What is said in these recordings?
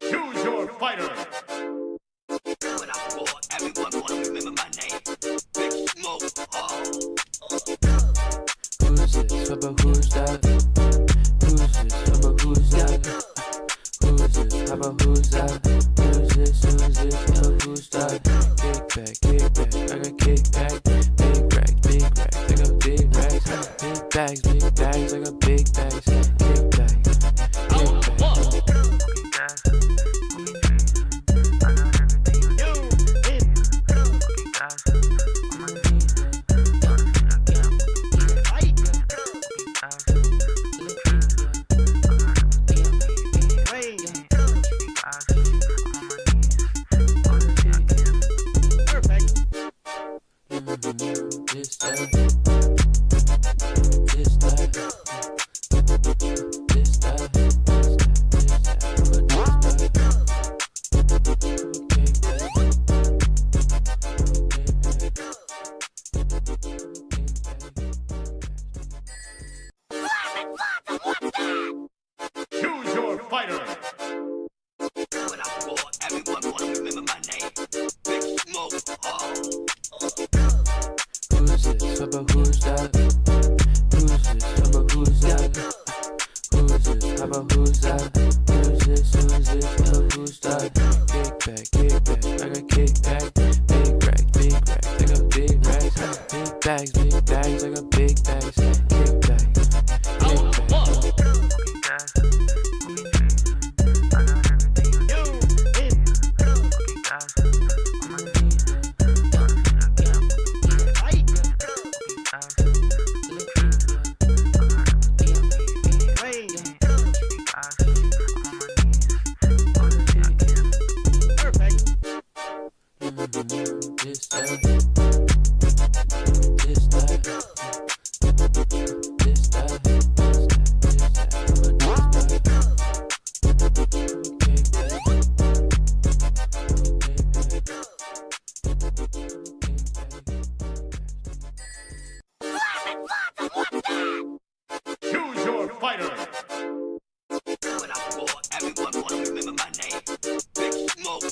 Choose your fighter. When I'm bored, everyone wanna remember my name. Big Smoke. Who's this? But who's that? Who's this? But who's that? Who's this? How about who's that? Who's this? Who's this? But who's that? Kick back, I got kick back. Big racks, I got big racks. Big bags, I got big bags. Kick back, kick back. Choose your fighter. When I'm bored, everyone wanna remember my name. Big Smoke. Who's this? But who's that? Who's this? But who's that? Who's this? How about who's that? Who's this? But who's that? Kick back, I got kick back. Big racks, I got big racks. Big bags, I got big bags. Kick back, kick back. Choose your fighter. When I'm bored, everyone wanna remember my name. Big Smoke.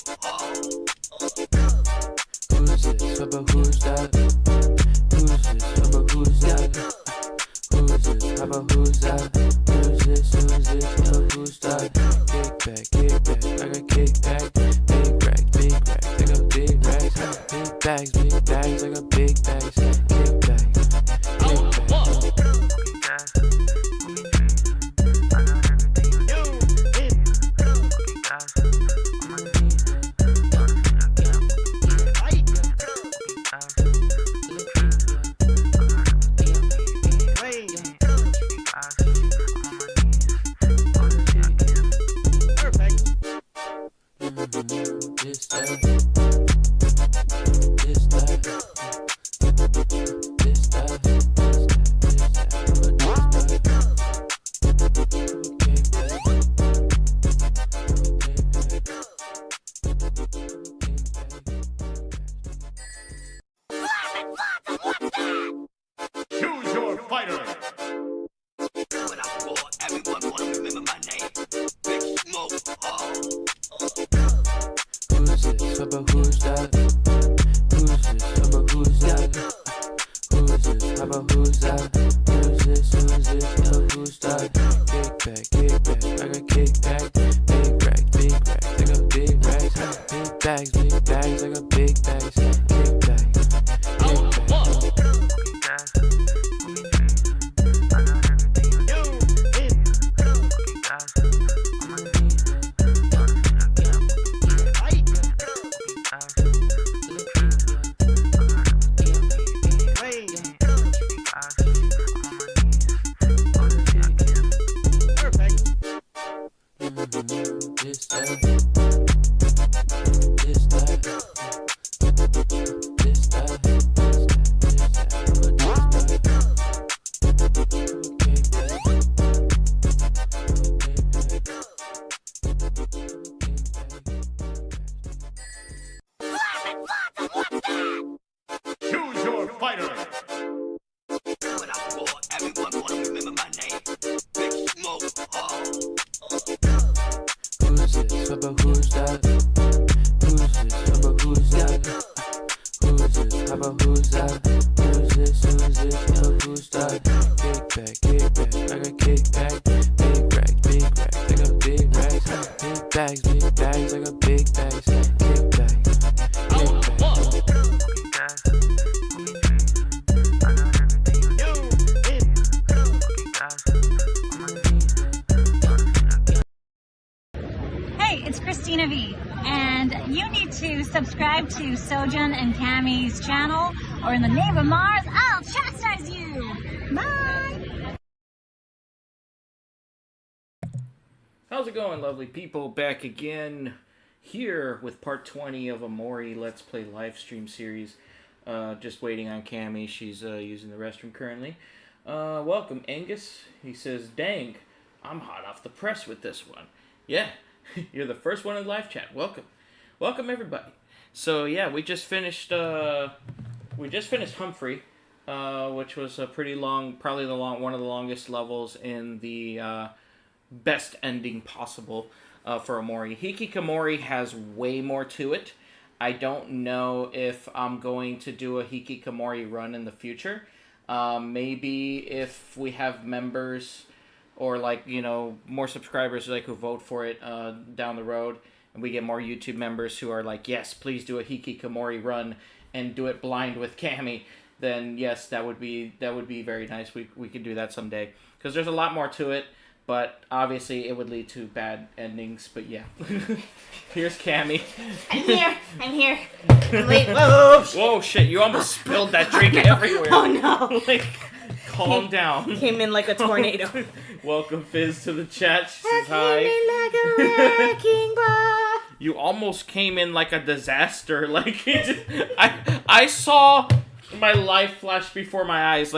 Who's this? But who's that? Who's this? But who's that? Who's this? How about who's that? Who's this? But who's that? Kick back, I got kick back. Big racks, I got big racks. Big bags, I got big bags. Kick back, kick back. This that. How about who's that? Who's this? How about who's that? Who's this? How about who's that? Who's this? Who's this? How about who's that? Kickback, I got kickback. Big racks, I got big racks. Big bags, I got big bags. Kickback. Hey, it's Christina Vee, and you need to subscribe to Sojan and Camy's channel, or in the name of Mars, I'll chastise you! Bye! How's it going, lovely people? Back again here with part 20 of Omori Let's Play Livestream series. Just waiting on Camy. She's using the restroom currently. Welcome, Angus. He says, dang, I'm hot off the press with this one. Yeah, you're the first one in live chat. Welcome. Welcome, everybody. So, yeah, we just finished Humphrey, which was a pretty long, probably one of the longest levels in the best ending possible for Omori. Hikikomori has way more to it. I don't know if I'm going to do a Hikikomori run in the future. Maybe if we have members or more subscribers who vote for it down the road, and we get more YouTube members who are like, yes, please do a Hikikomori run and do it blind with Camy, then yes, that would be very nice. We could do that someday, because there's a lot more to it. But obviously, it would lead to bad endings. But yeah, here's Camy. I'm here. Wait, whoa. Whoa, shit! You almost spilled that drink everywhere. Oh no! Calm down. Came in like a tornado. Welcome, Fizz, to the chat. She says I came in like a wrecking ball. You almost came in like a disaster. I saw my life flash before my eyes.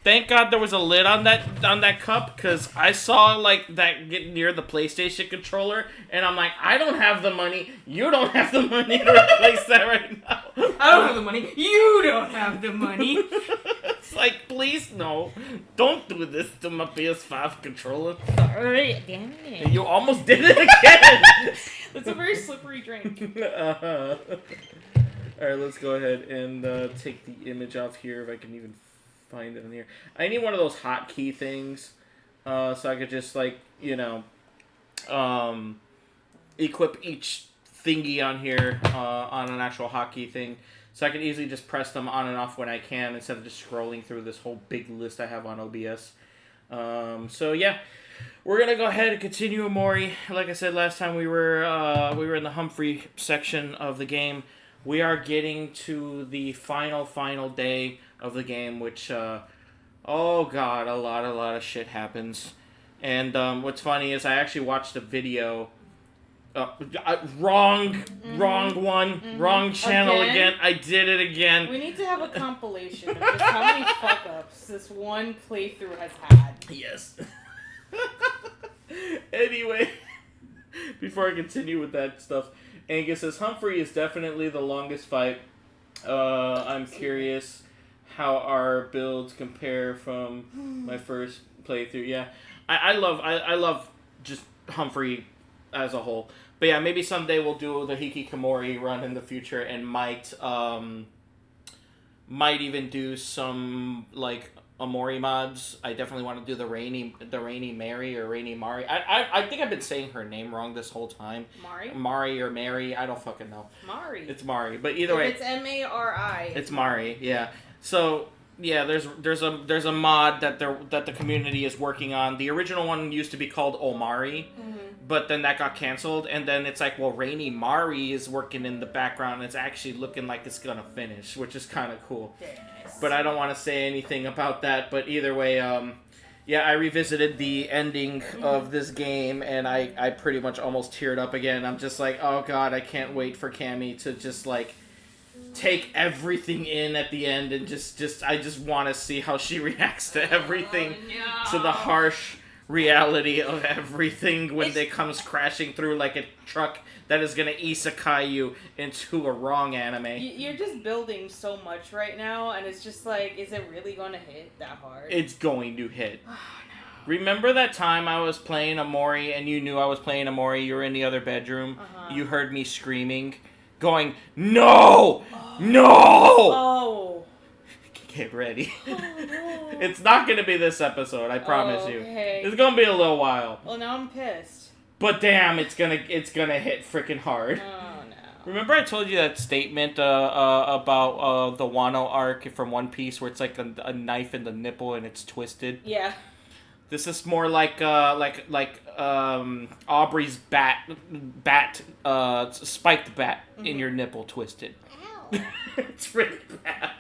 Thank God there was a lid on that cup, because I saw that get near the PlayStation controller, and I'm like, I don't have the money. You don't have the money to replace that right now. I don't have the money. You don't have the money. It's like, please no, don't do this to my PS5 controller. Sorry, damn it. You almost did it again. That's a very slippery drink. All right, let's go ahead and take the image off here if I can even find it in here. I need one of those hotkey things, so I could just equip each thingy on here on an actual hotkey thing, so I can easily just press them on and off when I can, instead of just scrolling through this whole big list I have on OBS. So yeah, we're gonna go ahead and continue Omori. Like I said last time, we were in the Humphrey section of the game. We are getting to the final day of the game, which, oh god, a lot of shit happens. And what's funny is I actually watched a video. Wrong channel again. I did it again. We need to have a compilation of just how many fuck-ups this one playthrough has had. Yes. Anyway, before I continue with that stuff, Angus says, Humphrey is definitely the longest fight. I'm curious how our builds compare from my first playthrough. Yeah, I love just Humphrey as a whole. But yeah, maybe someday we'll do the Hikikomori run in the future, and might even do some Omori mods. I definitely want to do the Rainy Mary or Rainy Mari. I think I've been saying her name wrong this whole time. Mari or Mary. I don't fucking know. Mari. It's Mari. But either way, it's Mari. It's Mari. Yeah. So yeah, there's a mod that the community is working on. The original one used to be called Omari, but then that got canceled, and then it's like, well, Rainy Mari is working in the background, and it's actually looking like it's gonna finish, which is kind of cool. Very nice. But I don't want to say anything about that. But either way, yeah, I revisited the ending of this game, and I pretty much almost teared up again. I'm just like, oh god, I can't wait for Camy to just take everything in at the end, and I just want to see how she reacts to everything, to the harsh reality of everything when it comes crashing through like a truck that is going to isekai you into a wrong anime. You're just building so much right now, and it's just like, is it really going to hit that hard? It's going to hit. Oh, no. Remember that time I was playing Omori and you knew I was playing Omori? You were in the other bedroom. You heard me screaming, going, "No! No!" Oh. Get ready. It's not going to be this episode, I promise you. Okay. It's going to be a little while. Well, now I'm pissed. But damn, it's gonna hit freaking hard. Oh, no. Remember I told you that statement about the Wano arc from One Piece where it's like a knife in the nipple and it's twisted? Yeah. This is more like Aubrey's spiked bat in your nipple twisted. Ow. It's really bad.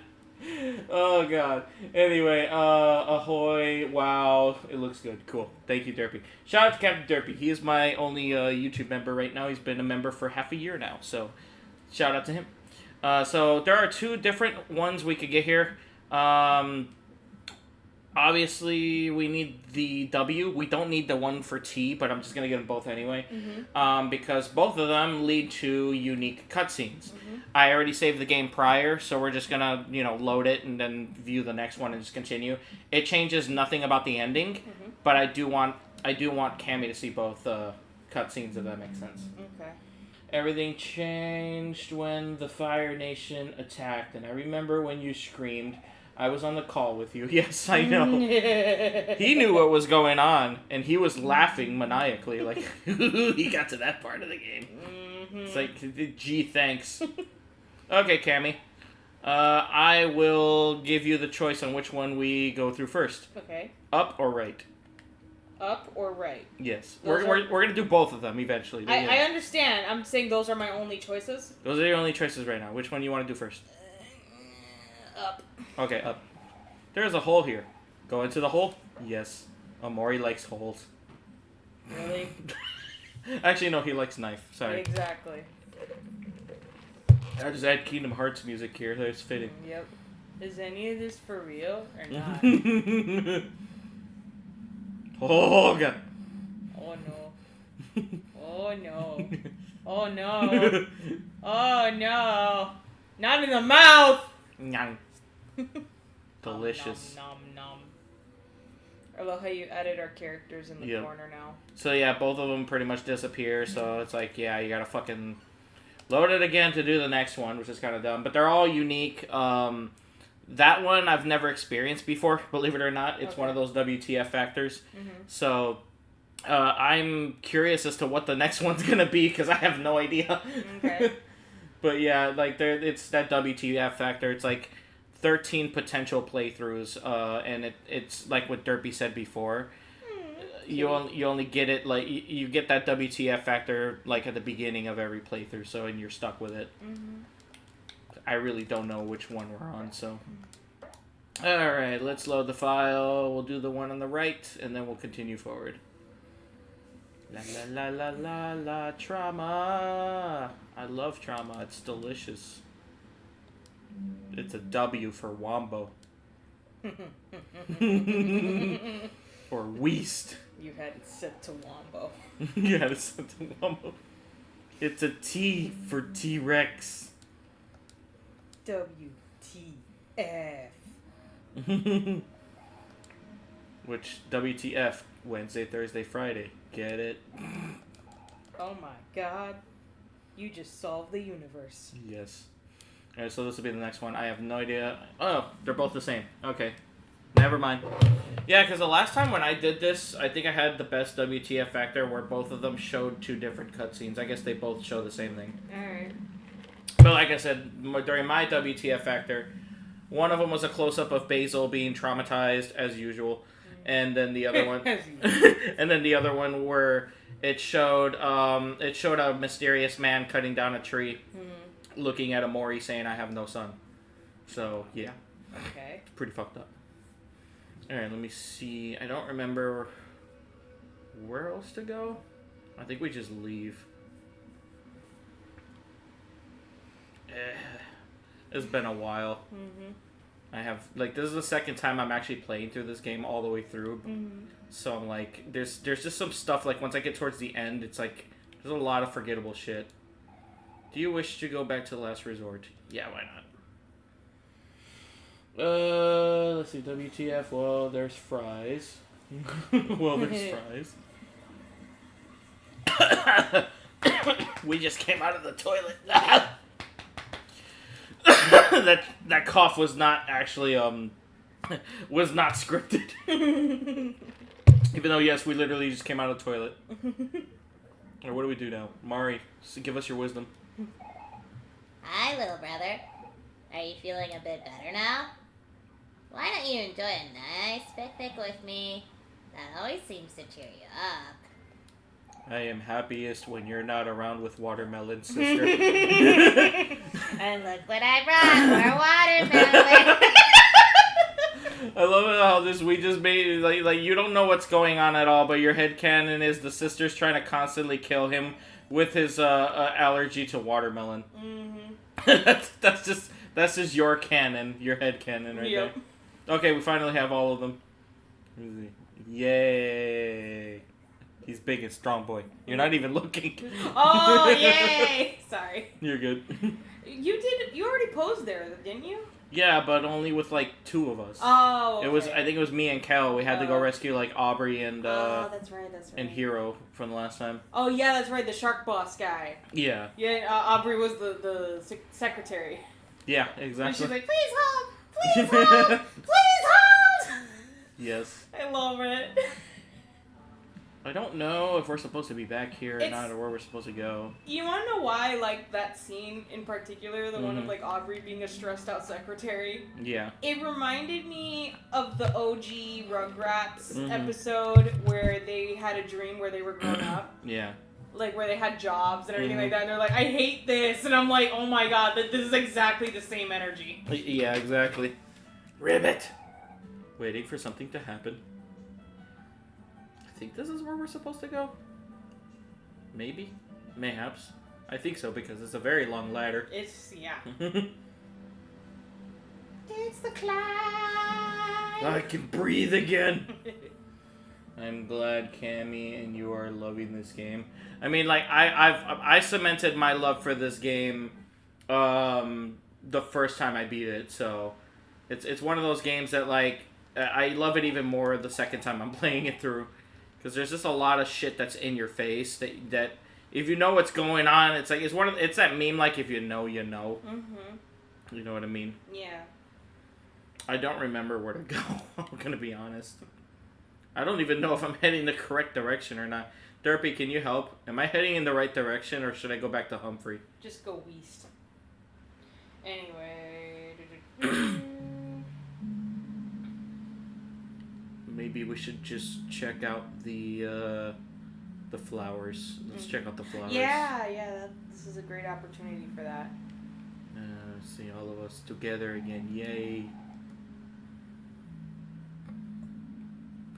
Oh god. Anyway, ahoy, wow, it looks good. Cool. Thank you, Derpy. Shout out to Captain Derpy. He is my only YouTube member right now. He's been a member for half a year now, so shout out to him. So there are two different ones we could get here. Obviously, we need the W. We don't need the one for T, but I'm just going to get them both anyway. Because both of them lead to unique cutscenes. I already saved the game prior, so we're just going to, load it and then view the next one and just continue. It changes nothing about the ending, but I do want Camy to see both cutscenes, if that makes sense. Okay. Everything changed when the Fire Nation attacked, and I remember when you screamed. I was on the call with you. Yes, I know. He knew what was going on, and he was laughing maniacally, like, he got to that part of the game. It's like, gee, thanks. Okay, Camy. I will give you the choice on which one we go through first. Okay. Up or right? Up or right? Yes. We're going to do both of them eventually. I understand. I'm saying those are my only choices. Those are your only choices right now. Which one do you want to do first? Up. Okay, up. There's a hole here. Go into the hole? Yes. Omori likes holes. Really? Actually, no, he likes knife. Sorry. Exactly. I just add Kingdom Hearts music here. That's fitting. Yep. Is any of this for real or not? Oh, God. Oh, no. Oh, no. Oh, no. Oh, no. Not in the mouth! Nyang. Delicious. Nom, nom, nom. I love how you added our characters in the corner now. So yeah, both of them pretty much disappear, so it's like, yeah, you gotta fucking load it again to do the next one, which is kind of dumb. But they're all unique. That one I've never experienced before, believe it or not. It's one of those WTF factors. So I'm curious as to what the next one's gonna be, because I have no idea. Okay. But yeah, like it's that WTF factor. It's like 13 potential playthroughs, and it's like what Derpy said before. You only get it like you get that WTF factor like at the beginning of every playthrough, so and you're stuck with it. I really don't know which one we're on, so. All right, let's load the file. We'll do the one on the right, and then we'll continue forward. La la la la la la trauma. I love trauma. It's delicious. It's a W for Wombo. Or Weast. You had it set to Wombo. You had it set to Wombo. It's a T for T-Rex. WTF. Which, WTF, Wednesday, Thursday, Friday. Get it? Oh my god. You just solved the universe. Yes. Alright, so this will be the next one. I have no idea. Oh, they're both the same. Okay. Never mind. Yeah, because the last time when I did this, I think I had the best WTF factor where both of them showed two different cutscenes. I guess they both show the same thing. Alright. But like I said, during my WTF factor, one of them was a close-up of Basil being traumatized, as usual. And then the other one... and then the other one where it showed a mysterious man cutting down a tree, looking at Omori saying, "I have no son." So, yeah. Okay. It's pretty fucked up. Alright, let me see. I don't remember where else to go. I think we just leave. It's been a while. I have, like, this is the second time I'm actually playing through this game all the way through. So I'm like, there's just some stuff, like, once I get towards the end, it's like, there's a lot of forgettable shit. Do you wish to go back to Last Resort? Yeah, why not? Let's see, WTF, well, there's fries. Well, there's fries. We just came out of the toilet. that cough was not actually was not scripted. Even though yes, we literally just came out of the toilet. Or what do we do now, Mari? Give us your wisdom. Hi, little brother. Are you feeling a bit better now? Why don't you enjoy a nice picnic with me? That always seems to cheer you up. I am happiest when you're not around with watermelon, sister. And look what I brought, more watermelon. I love it how we just made like you don't know what's going on at all, but your headcanon is the sister's trying to constantly kill him with his allergy to watermelon. Mm-hmm. that's just your canon, your headcanon right there. Okay, we finally have all of them. Yay! He's big and strong, boy. You're not even looking. Oh, yay! Sorry. You're good. You already posed there, didn't you? Yeah, but only with like 2 of us. Oh, okay. I think it was me and Kel. We had to go rescue like Aubrey and that's right. and Hero from the last time. Oh yeah, that's right. The shark boss guy. Yeah. Yeah, Aubrey was the secretary. Yeah, exactly. And she's like, please hold, please hold, please hold. Yes. I love it. I don't know if we're supposed to be back here or not, or where we're supposed to go. You want to know why, like, that scene in particular, the one of, like, Aubrey being a stressed-out secretary? Yeah. It reminded me of the OG Rugrats episode where they had a dream where they were grown up. Yeah. Like, where they had jobs and everything like that, and they're like, I hate this, and I'm like, oh my god, this is exactly the same energy. Yeah, exactly. Ribbit! Waiting for something to happen. I think this is where we're supposed to go. Maybe. Mayhaps. I think so, because it's a very long ladder. Yeah. It's the climb! I can breathe again! I'm glad, Camy, and you are loving this game. I mean, like, I cemented my love for this game the first time I beat it, so it's one of those games that, like, I love it even more the second time I'm playing it through. Because there's just a lot of shit that's in your face that if you know what's going on, it's like it's that meme like if you know, you know. Mm-hmm. You know what I mean? Yeah. I don't remember where to go. I'm gonna be honest. I don't even know if I'm heading the correct direction or not. Derpy, can you help? Am I heading in the right direction or should I go back to Humphrey? Just go west. Anyway. Maybe we should just check out the flowers. Let's check out the flowers. Yeah, this is a great opportunity for that. See all of us together again. Yay.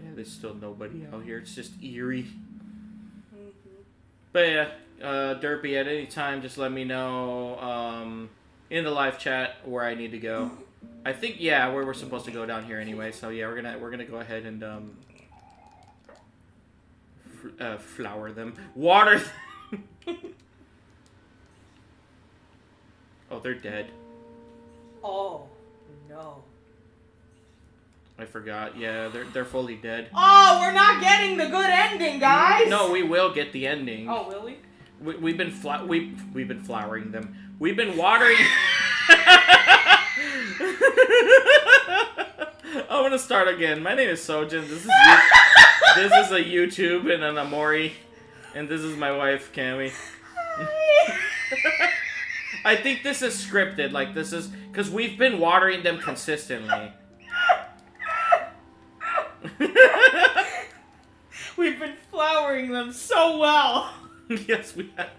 Yeah, there's still nobody out here. It's just eerie. Mm-hmm. But yeah, Derpy, at any time, just let me know in the live chat where I need to go. I think where we're supposed to go down here anyway. So yeah, we're gonna go ahead and flower them, water them. Oh, they're dead. Oh no! I forgot. Yeah, they're fully dead. Oh, we're not getting the good ending, guys. No, we will get the ending. Oh, will we? We've been flowering them. We've been watering. I'm gonna start again. My name is Sojan. This is a YouTube and an Omori, and this is my wife Camy. I think this is scripted. Like this is because we've been watering them consistently. We've been flowering them so well. Yes, we have.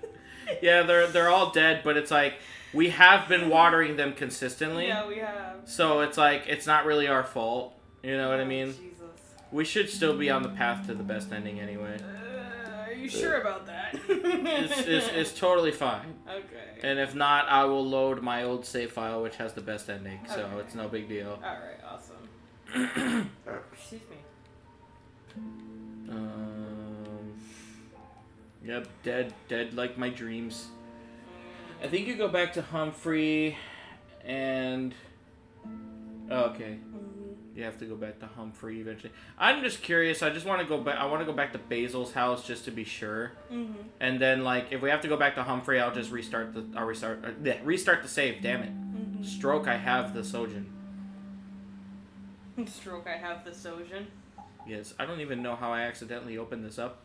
Yeah, they're all dead, but it's like we have been watering them consistently. Yeah, we have. So it's like it's not really our fault. You know what I mean? Jesus. We should still be on the path to the best ending anyway. Are you sure about that? It's totally fine. Okay. And if not, I will load my old save file, which has the best ending. So Okay. it's no big deal. Alright, awesome. Excuse me. Yep, dead like my dreams. I think you go back to Humphrey and... Oh, okay. You have to go back to Humphrey eventually. I'm just curious. I just want to go back. I want to go back to Basil's house just to be sure. Mm-hmm. And then, like, if we have to go back to Humphrey, I'll just restart the. I'll restart the save. Damn it. Mm-hmm. Stroke. I have the Sojan. Stroke. I have the Sojan. Yes. I don't even know how I accidentally opened this up.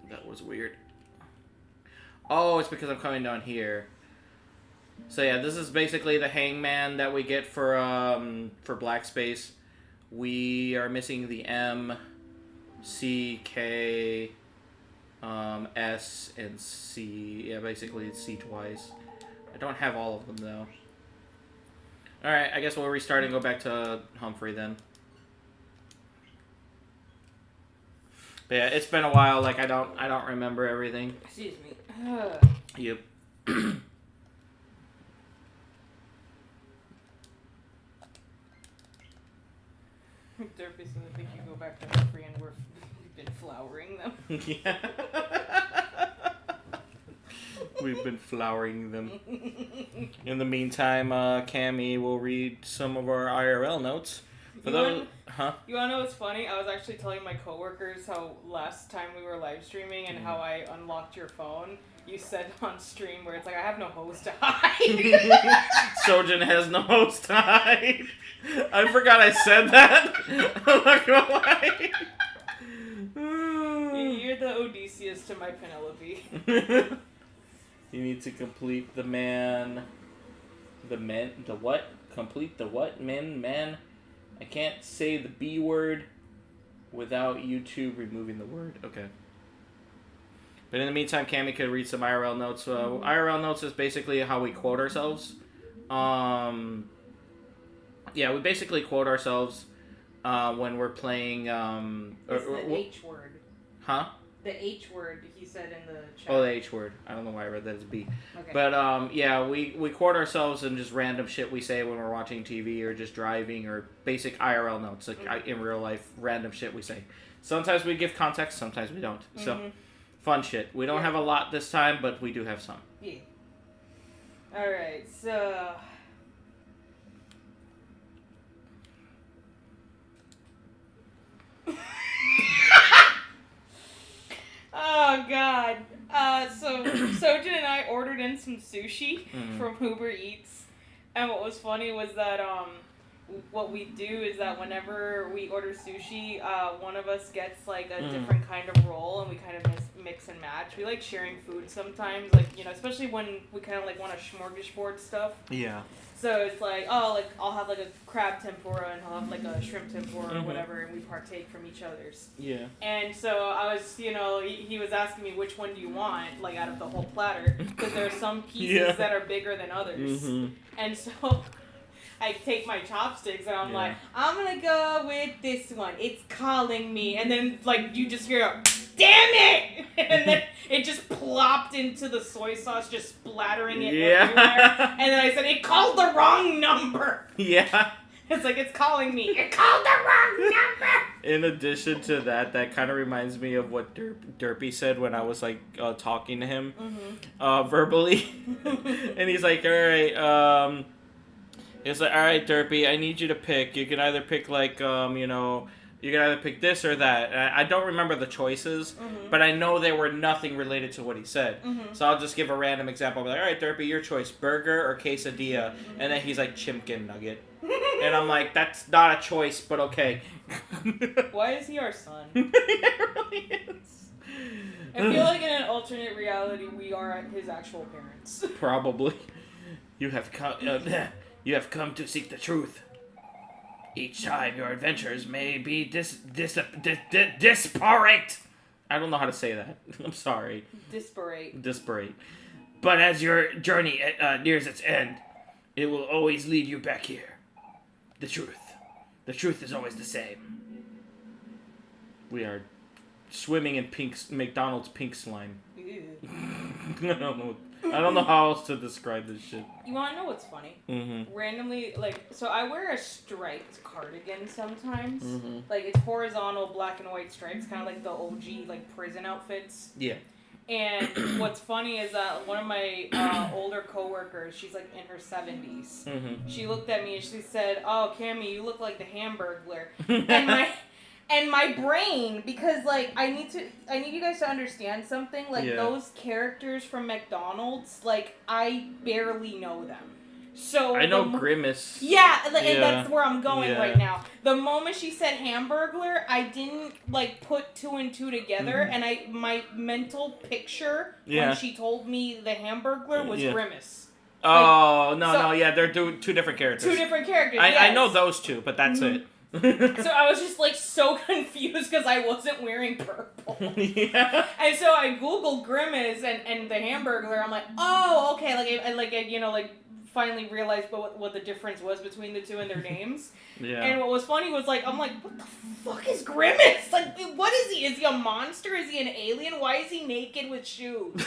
That was weird. Oh, it's because I'm coming down here. So yeah, this is basically the hangman that we get for Black Space. We are missing the M, C, K, S, and C. Yeah, basically it's C twice. I don't have all of them though. Alright, I guess we'll restart and go back to Humphrey then. But yeah, it's been a while, like I don't remember everything. Excuse me. Yep. Derpy, so I think you go back to Humphrey and we've been flowering them. Yeah. We've been flowering them. In the meantime, Camy will read some of our IRL notes. For those, You wanna know what's funny? I was actually telling my coworkers how last time we were live streaming and how I unlocked your phone. You said on stream where it's like I have no host to hide. Sojan has no host to hide. I forgot I said that. I'm not gonna lie. You're the Odysseus to my Penelope. You need to complete the man. The what? Complete the what? Man. I can't say the B word without YouTube removing the word. Okay. But in the meantime, Camy could read some IRL notes. IRL notes is basically how we quote ourselves. Yeah, we basically quote ourselves when we're playing. It's the H word. Huh? The H word he said in the chat. Oh, the H word. I don't know why I read that as B. Okay. But yeah, we quote ourselves in just random shit we say when we're watching TV or just driving or basic IRL notes, like in real life, random shit we say. Sometimes we give context, sometimes we don't. So, fun shit. We don't have a lot this time, but we do have some. Yeah. Alright, so... Oh god. So Sojan and I ordered in some sushi from Uber Eats, and what was funny was that what we do is that whenever we order sushi, one of us gets like a different kind of roll, and we kind of mix and match. We like sharing food sometimes, like, you know, especially when we kind of like want to smorgasbord stuff. Yeah. So it's like, oh, like I'll have like a crab tempura and I'll have like a shrimp tempura or whatever, and we partake from each other's. Yeah. And so I was, you know, he was asking me which one do you want, like out of the whole platter, because there are some pieces that are bigger than others. And so I take my chopsticks and I'm like, I'm gonna go with this one. It's calling me. And then like you just hear, damn it! And then it just plopped into the soy sauce, just splattering it everywhere. And then I said, it called the wrong number. Yeah. It's like, it's calling me. It called the wrong number. In addition to that, that kind of reminds me of what Derpy said when I was like talking to him verbally. And he's like, all right, it's like, all right, Derpy, I need you to pick. You can either pick like, you know, you can either pick this or that. I don't remember the choices, but I know they were nothing related to what he said. So I'll just give a random example. I'll be like, all right, Derpy, your choice, burger or quesadilla. And then he's like, chimkin nugget. And I'm like, that's not a choice, but okay. Why is he our son? It really is. I feel like in an alternate reality, we are his actual parents. Probably. You have come to seek the truth. Each time your adventures may be disparate. I don't know how to say that. I'm sorry. Disparate. But as your journey nears its end, it will always lead you back here. The truth. The truth is always the same. We are swimming in McDonald's pink slime. I don't know how else to describe this shit. You want to know what's funny? Randomly, like, so I wear a striped cardigan sometimes. Like, it's horizontal black and white stripes, kind of like the OG, like, prison outfits. Yeah. And what's funny is that one of my older coworkers, she's like in her 70s. She looked at me and she said, "Oh, Camy, you look like the Hamburglar." And my brain, because like I need you guys to understand something. Like those characters from McDonald's, like I barely know them. So I know Grimace. Yeah, and that's where I'm going right now. The moment she said Hamburglar, I didn't like put 2 and 2 together, and my mental picture when she told me the Hamburglar was Grimace. Oh, like, they're two different characters. Two different characters. I know those two, but that's it. So I was just like so confused because I wasn't wearing purple. And so I googled Grimace and the Hamburglar. I'm like, oh, okay, like finally realized what the difference was between the two and their names. And what was funny was like, I'm like, what the fuck is Grimace? Like, what is he? Is he a monster? Is he an alien? Why is he naked with shoes?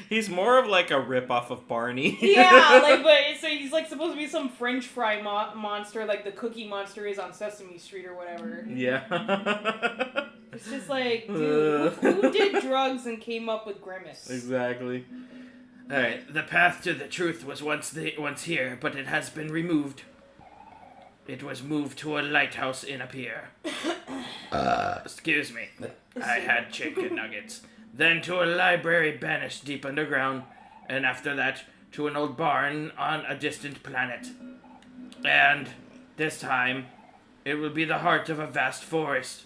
He's more of like a ripoff of Barney. So he's like supposed to be some French fry monster, like the Cookie Monster is on Sesame Street or whatever. Yeah. It's just like, dude, who did drugs and came up with Grimace? Exactly. Alright, the path to the truth was once here, but it has been removed. It was moved to a lighthouse in a pier. Excuse me. I had chicken nuggets. Then to a library banished deep underground. And after that, to an old barn on a distant planet. And this time, it will be the heart of a vast forest.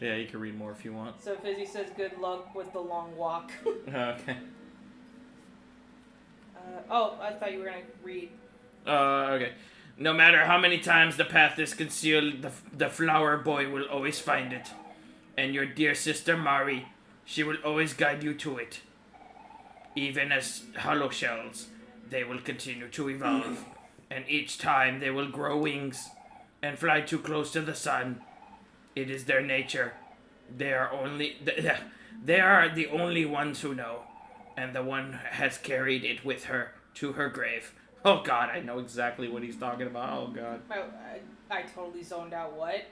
Yeah, you can read more if you want. So Fizzy says good luck with the long walk. Okay. I thought you were going to read. Okay. No matter how many times the path is concealed, the flower boy will always find it. And your dear sister Mari, she will always guide you to it. Even as hollow shells, they will continue to evolve. And each time they will grow wings and fly too close to the sun. It is their nature. They are the only ones who know. And the one has carried it with her to her grave. Oh God, I know exactly what he's talking about. Oh God. I totally zoned out. What?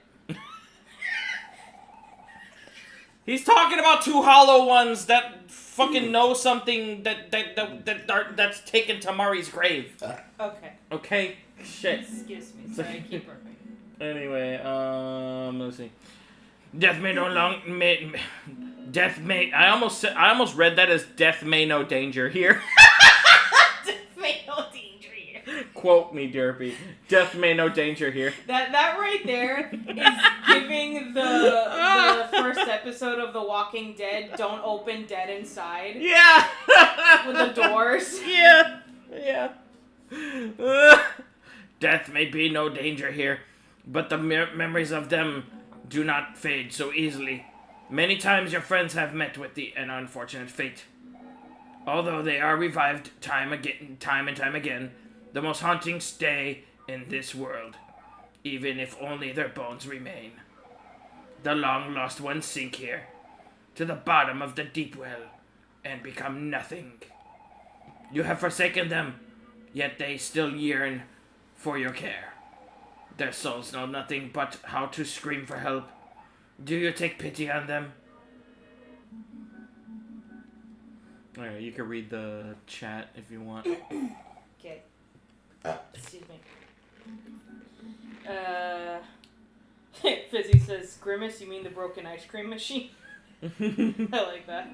He's talking about two hollow ones that fucking know something that's taken to Mari's grave. Okay. Okay. Shit. Excuse me. Sorry, keep working. Anyway, let's see. Death may no long death may. I almost read that as death may no danger here. Death may no danger here. Quote me, Derpy. Death may no danger here. That right there is giving the first episode of The Walking Dead. Don't open dead inside. Yeah. With the doors. Yeah. Yeah. Death may be no danger here, but the memories of them do not fade so easily. Many times your friends have met with an unfortunate fate. Although they are revived time and time again, the most haunting stay in this world, even if only their bones remain. The long-lost ones sink here, to the bottom of the deep well, and become nothing. You have forsaken them, yet they still yearn for your care. Their souls know nothing but how to scream for help. Do you take pity on them? Alright, you can read the chat if you want. Okay. Excuse me. Fizzy says, Grimace, you mean the broken ice cream machine? I like that.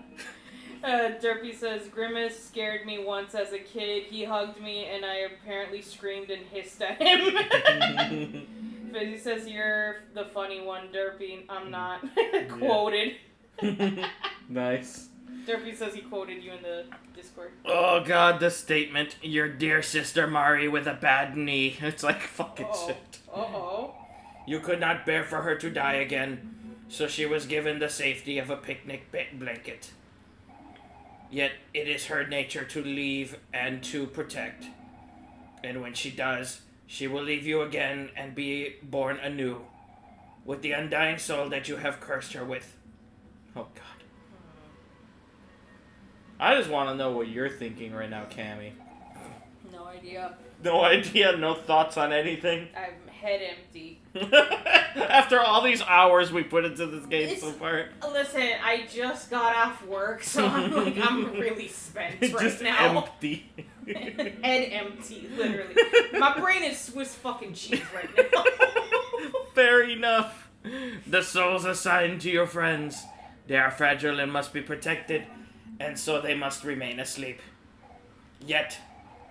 Derpy says, Grimace scared me once as a kid. He hugged me and I apparently screamed and hissed at him. Fizzy says, you're the funny one, Derpy. I'm not. Quoted. Nice. Derpy says he quoted you in the Discord. Oh God, the statement, your dear sister Mari with a bad knee. It's like fucking shit. Uh-oh. You could not bear for her to die again, so she was given the safety of a picnic blanket. Yet it is her nature to leave and to protect. And when she does, she will leave you again and be born anew, with the undying soul that you have cursed her with. Oh God. I just want to know what you're thinking right now, Camy. No idea. No idea, no thoughts on anything? I'm head empty. After all these hours we put into this game so far. Listen, I just got off work, so I'm really spent right Just now. empty. Head empty, literally. My brain is Swiss fucking cheese right now. Fair enough. The souls assigned to your friends. They are fragile and must be protected, and so they must remain asleep. Yet,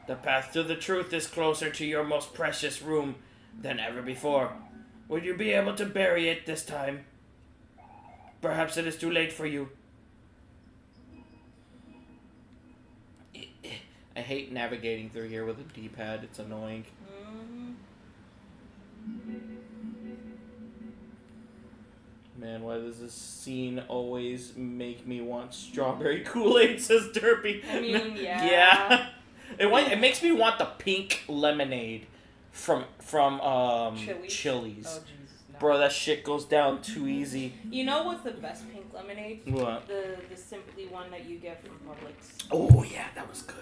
the path to the truth is closer to your most precious room than ever before. Will you be able to bury it this time? Perhaps it is too late for you. I hate navigating through here with a D-pad. It's annoying. Man, why does this scene always make me want strawberry Kool-Aid, says Derpy. I mean, yeah. Yeah. It makes me want the pink lemonade from Chili's. Oh, Jesus, no. Bro, that shit goes down too easy. You know what's the best pink lemonade? What? The Simply one that you get from Publix. Oh, yeah, that was good.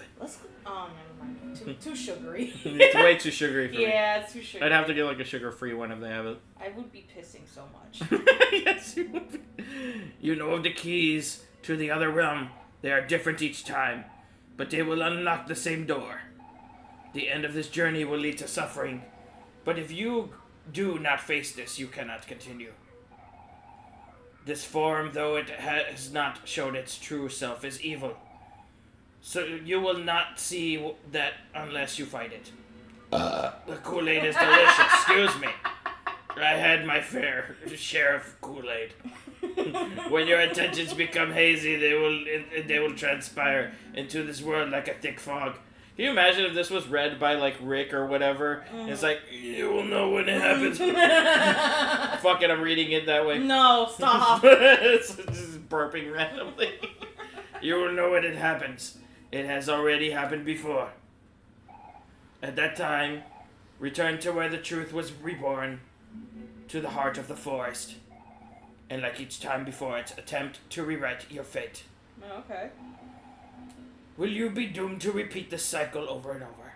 Oh, never mind. Too sugary. It's way too sugary for me. Yeah, it's too sugary. I'd have to get like a sugar-free one if they have it. I would be pissing so much. Yes, you would be. You know of the keys to the other realm. They are different each time, but they will unlock the same door. The end of this journey will lead to suffering, but if you do not face this, you cannot continue. This form, though it has not shown its true self, is evil. So you will not see that unless you fight it. The Kool-Aid is delicious. Excuse me. I had my fair share of Kool-Aid. When your intentions become hazy, they will transpire into this world like a thick fog. Can you imagine if this was read by like Rick or whatever? It's like, you will know when it happens. Fuck it, I'm reading it that way. No, stop. It's just burping randomly. You will know when it happens. It has already happened before. At that time, return to where the truth was reborn, to the heart of the forest. And like each time before it, attempt to rewrite your fate. Okay. Will you be doomed to repeat this cycle over and over?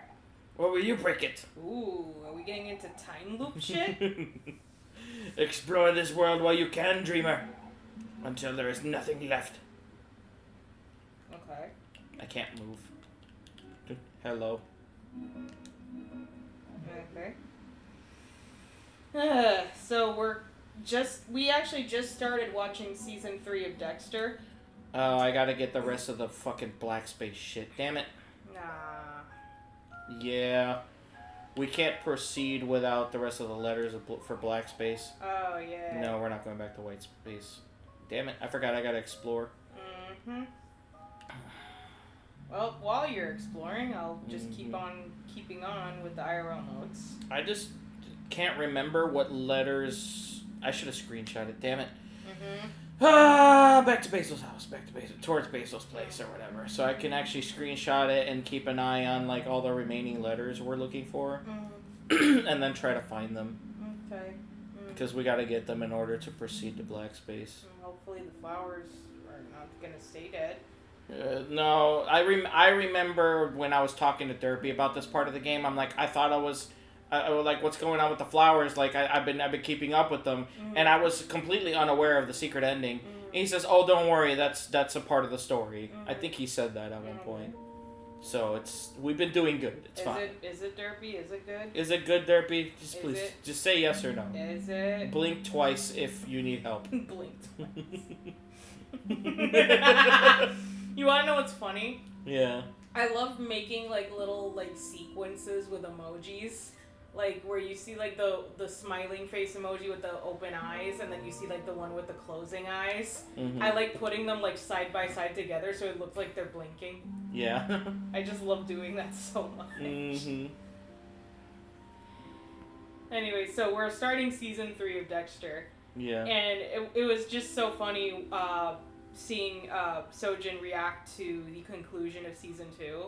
Or will you break it? Ooh, are we getting into time loop shit? Explore this world while you can, dreamer. Until there is nothing left. Okay. I can't move. Hello. Okay. So we actually just started watching season 3 of Dexter. Oh, I gotta get the rest of the fucking black space shit. Damn it. Nah. Yeah. We can't proceed without the rest of the letters for black space. Oh, yeah. No, we're not going back to white space. Damn it. I forgot I gotta explore. Mm-hmm. Well, while you're exploring, I'll just keep on keeping on with the IRL notes. I just can't remember what letters... I should have screenshot it. Damn it. Mm-hmm. Back to Basil's house. Towards Basil's place or whatever. So I can actually screenshot it and keep an eye on like all the remaining letters we're looking for. And then try to find them. Okay. Because we gotta get them in order to proceed to black space. Hopefully the flowers are not gonna stay dead. No, I remember when I was talking to Derpy about this part of the game, I'm like, I thought I was like, what's going on with the flowers? Like, I've been keeping up with them, and I was completely unaware of the secret ending. And he says, "Oh, don't worry, that's a part of the story." I think he said that at one point. So we've been doing good. It's fine. Is it Derpy? Is it good? Is it good, Derpy? Just say yes or no. Is it? Blink twice if you need help. Blink twice. You wanna know what's funny? Yeah. I love making like little like sequences with emojis. Like where you see like the smiling face emoji with the open eyes, and then you see like the one with the closing eyes. Mm-hmm. I like putting them like side by side together so it looks like they're blinking. Yeah. I just love doing that so much. Mm-hmm. Anyway, so we're starting season 3 of Dexter. Yeah. And it was just so funny seeing Sojan react to the conclusion of season 2.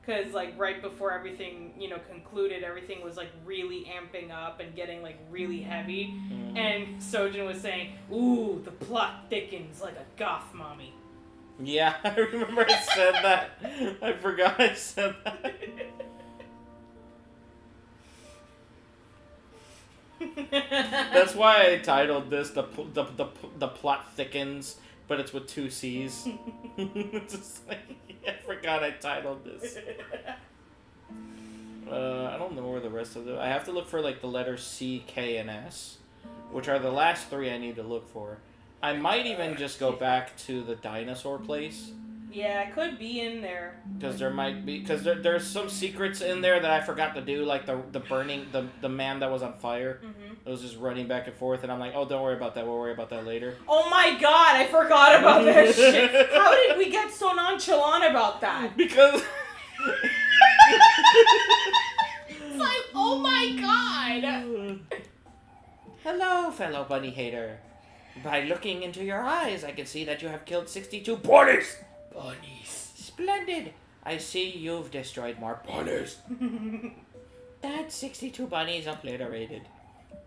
Because, like, right before everything, concluded, everything was, like, really amping up and getting, like, really heavy. Mm-hmm. And Sojan was saying, "Ooh, the plot thickens like a goth mommy." Yeah, I remember I said that. I forgot I said that. That's why I titled this the plot thickens, but it's with 2 C's. It's just like, I forgot I titled this. I don't know where the rest of I have to look for like the letters C, K, and S, which are the last 3 I need to look for. I might even just go back to the dinosaur place. Yeah, it could be in there. Because there might be, because there's some secrets in there that I forgot to do, like the burning, the man that was on fire. It was just running back and forth, and I'm like, oh, don't worry about that, we'll worry about that later. Oh my god, I forgot about that shit. How did we get so nonchalant about that? Because... It's like, oh my god. Hello, fellow bunny hater. By looking into your eyes, I can see that you have killed 62 bunnies. Bunnies. Splendid. I see you've destroyed more bunnies. That's 62 bunnies obliterated.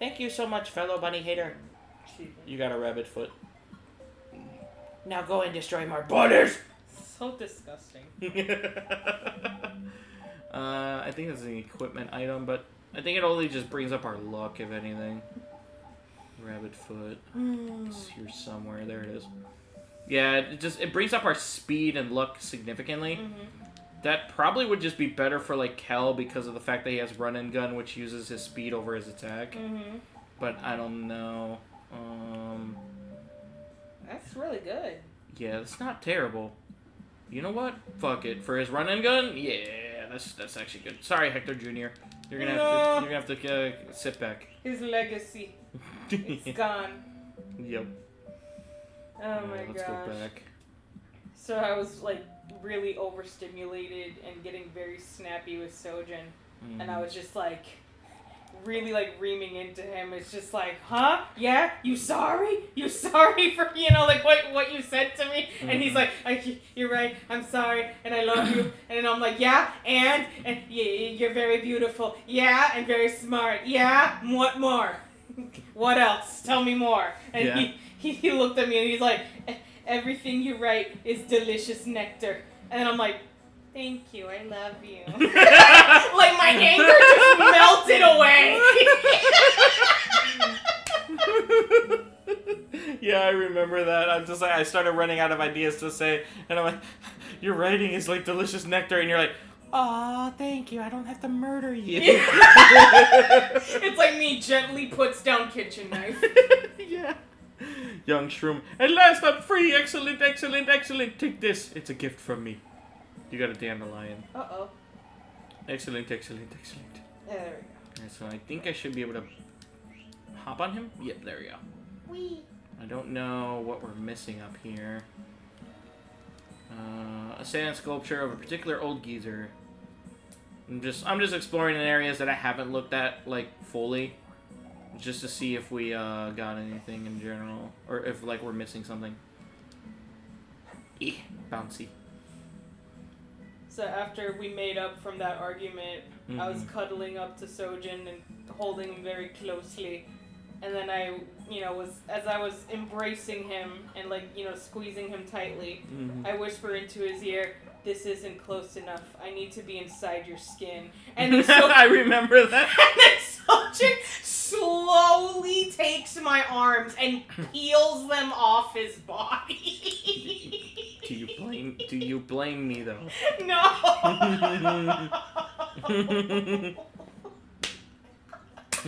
Thank you so much, fellow bunny hater. You got a rabbit foot. Now go and destroy more bunnies. So disgusting. I think it's an equipment item, but I think it only just brings up our luck, if anything. Rabbit foot. It's here somewhere. There it is. Yeah, it brings up our speed and luck significantly. That probably would just be better for like Kel because of the fact that he has run and gun, which uses his speed over his attack. But I don't know. That's really good. Yeah, that's not terrible. You know what? Fuck it. For his run and gun, yeah, that's actually good. Sorry, Hector Jr. You're gonna have to sit back. His legacy. It's gone. Yep. Oh my gosh. Let's go back. So I was like really overstimulated and getting very snappy with Sojan, and I was just like really like reaming into him. It's just like, huh? Yeah? You sorry? You sorry for, you know, like what you said to me? And he's like, you're right, I'm sorry, and I love you. And I'm like, yeah, and yeah, you're very beautiful. Yeah, and very smart. Yeah? What more? What else? Tell me more. And he looked at me and he's like, everything you write is delicious nectar. And then I'm like, thank you, I love you. Like my anger just melted away. Yeah, I remember that. I'm just like, I started running out of ideas to say, and I'm like, your writing is like delicious nectar, and you're like, aw, thank you, I don't have to murder you. It's like me gently puts down kitchen knife. Yeah. Young Shroom, at last I'm free, excellent, excellent, excellent, take this, it's a gift from me. You got a dandelion. Uh-oh. Excellent, excellent, excellent. Yeah, there we go. Alright, so I think I should be able to hop on him? Yep, there we go. Wee. I don't know what we're missing up here. A sand sculpture of a particular old geezer. I'm just exploring in areas that I haven't looked at, like, fully. Just to see if we got anything in general. Or if, like, we're missing something. Bouncy. So after we made up from that argument, I was cuddling up to Sojan and holding him very closely. And then I, you know, as I was embracing him and, like, you know, squeezing him tightly, I whisper into his ear, this isn't close enough. I need to be inside your skin. And then I remember that. And then Sojan slowly takes my arms and peels them off his body. Do you blame me though? No.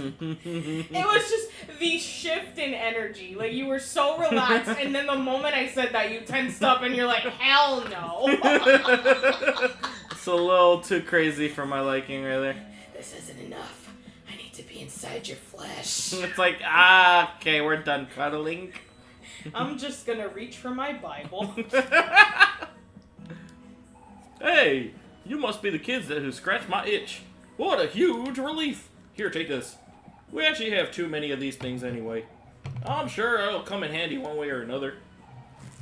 It was just the shift in energy. Like, you were so relaxed, and then the moment I said that, you tensed up, and you're like, hell no. It's a little too crazy for my liking, really. This isn't enough. I need to be inside your flesh. It's like, okay, we're done cuddling. I'm just gonna reach for my Bible. Hey, you must be the kids who scratched my itch. What a huge relief. Here, take this. We actually have too many of these things anyway. I'm sure it'll come in handy one way or another.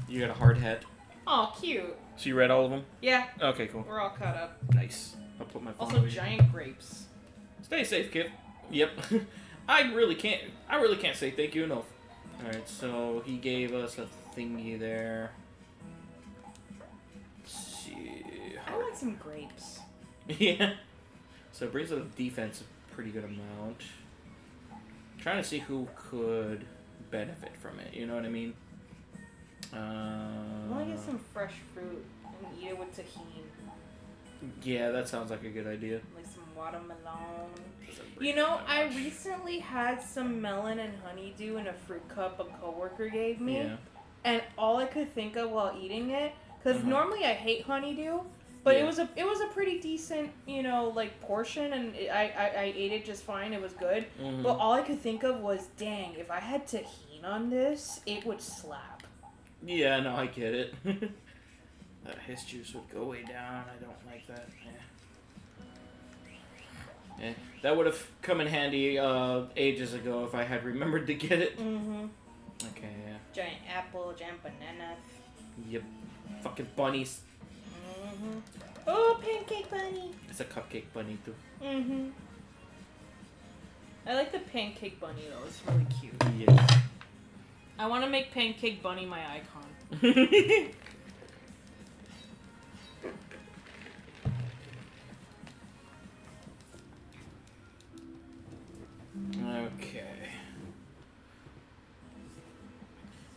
You got a hard hat. Oh, cute. So you read all of them? Yeah. Okay, cool. We're all caught up. Nice. I'll put my phone Also, away. giant grapes. Stay safe, kid. Yep. I really can't say thank you enough. Alright, so he gave us a thingy there. Let's see. I like some grapes. Yeah. So it brings up defense a pretty good amount. trying to see who could benefit from it. You know what I mean? I want to get some fresh fruit and eat it with tahini. Yeah, that sounds like a good idea. Like some watermelon. You know, I recently had some melon and honeydew in a fruit cup a coworker gave me. Yeah. And all I could think of while eating it, because normally I hate honeydew, but Yeah. it was a pretty decent, you know, like portion, and I ate it just fine. It was good. But all I could think of was, dang, if I had tahini on this, it would slap. Yeah, no, I get it. His juice would go way down. I don't like that. Yeah, that would have come in handy ages ago if I had remembered to get it. Okay, yeah. Giant apple, giant banana. Yep. Fucking bunnies. Oh, pancake bunny. It's a cupcake bunny too. I like the pancake bunny though. It's really cute. Yes. I want to make pancake bunny my icon. Okay.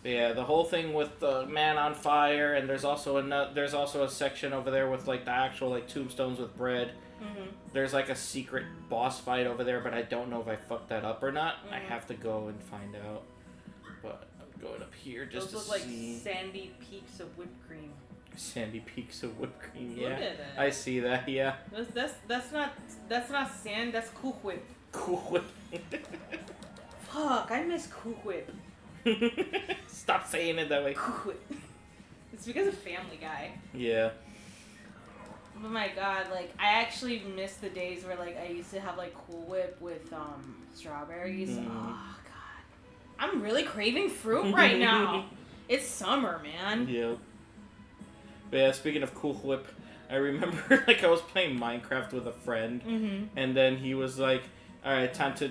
But yeah, the whole thing with the man on fire, and there's also a section over there with like the actual like tombstones with bread. There's like a secret boss fight over there, but I don't know if I fucked that up or not. I have to go and find out. But I'm going up here just Those to look see. like sandy peaks of whipped cream. Sandy peaks of whipped cream. Yeah, Look at that. I see that. Yeah. That's not sand. That's Cool Whip. Cool Whip. Fuck, I miss Cool Whip. Stop saying it that way. Cool Whip. It's because of Family Guy. Yeah. Oh my god, like I actually miss the days where like I used to have like Cool Whip with strawberries. Oh god, I'm really craving fruit right now. It's summer, man. Yeah. But yeah, speaking of Cool Whip, I remember like I was playing Minecraft with a friend, and then he was like, "All right, time to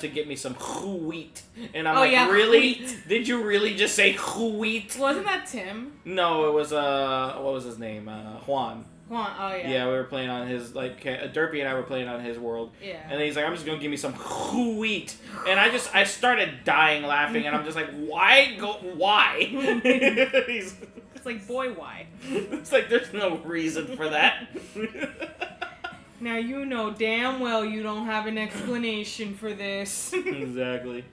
get me some wheat." And I'm "Really? Wheat. Did you really just say wheat?" Wasn't that Tim? No, it was what was his name? Juan. Juan. Oh yeah. Yeah, we were playing on his Derpy and I were playing on his world. Yeah. And then he's like, "I'm just gonna give me some wheat," and I started dying laughing, and I'm just like, "Why why?" It's like, boy, why? It's like there's no reason for that. Now you know damn well you don't have an explanation for this. Exactly.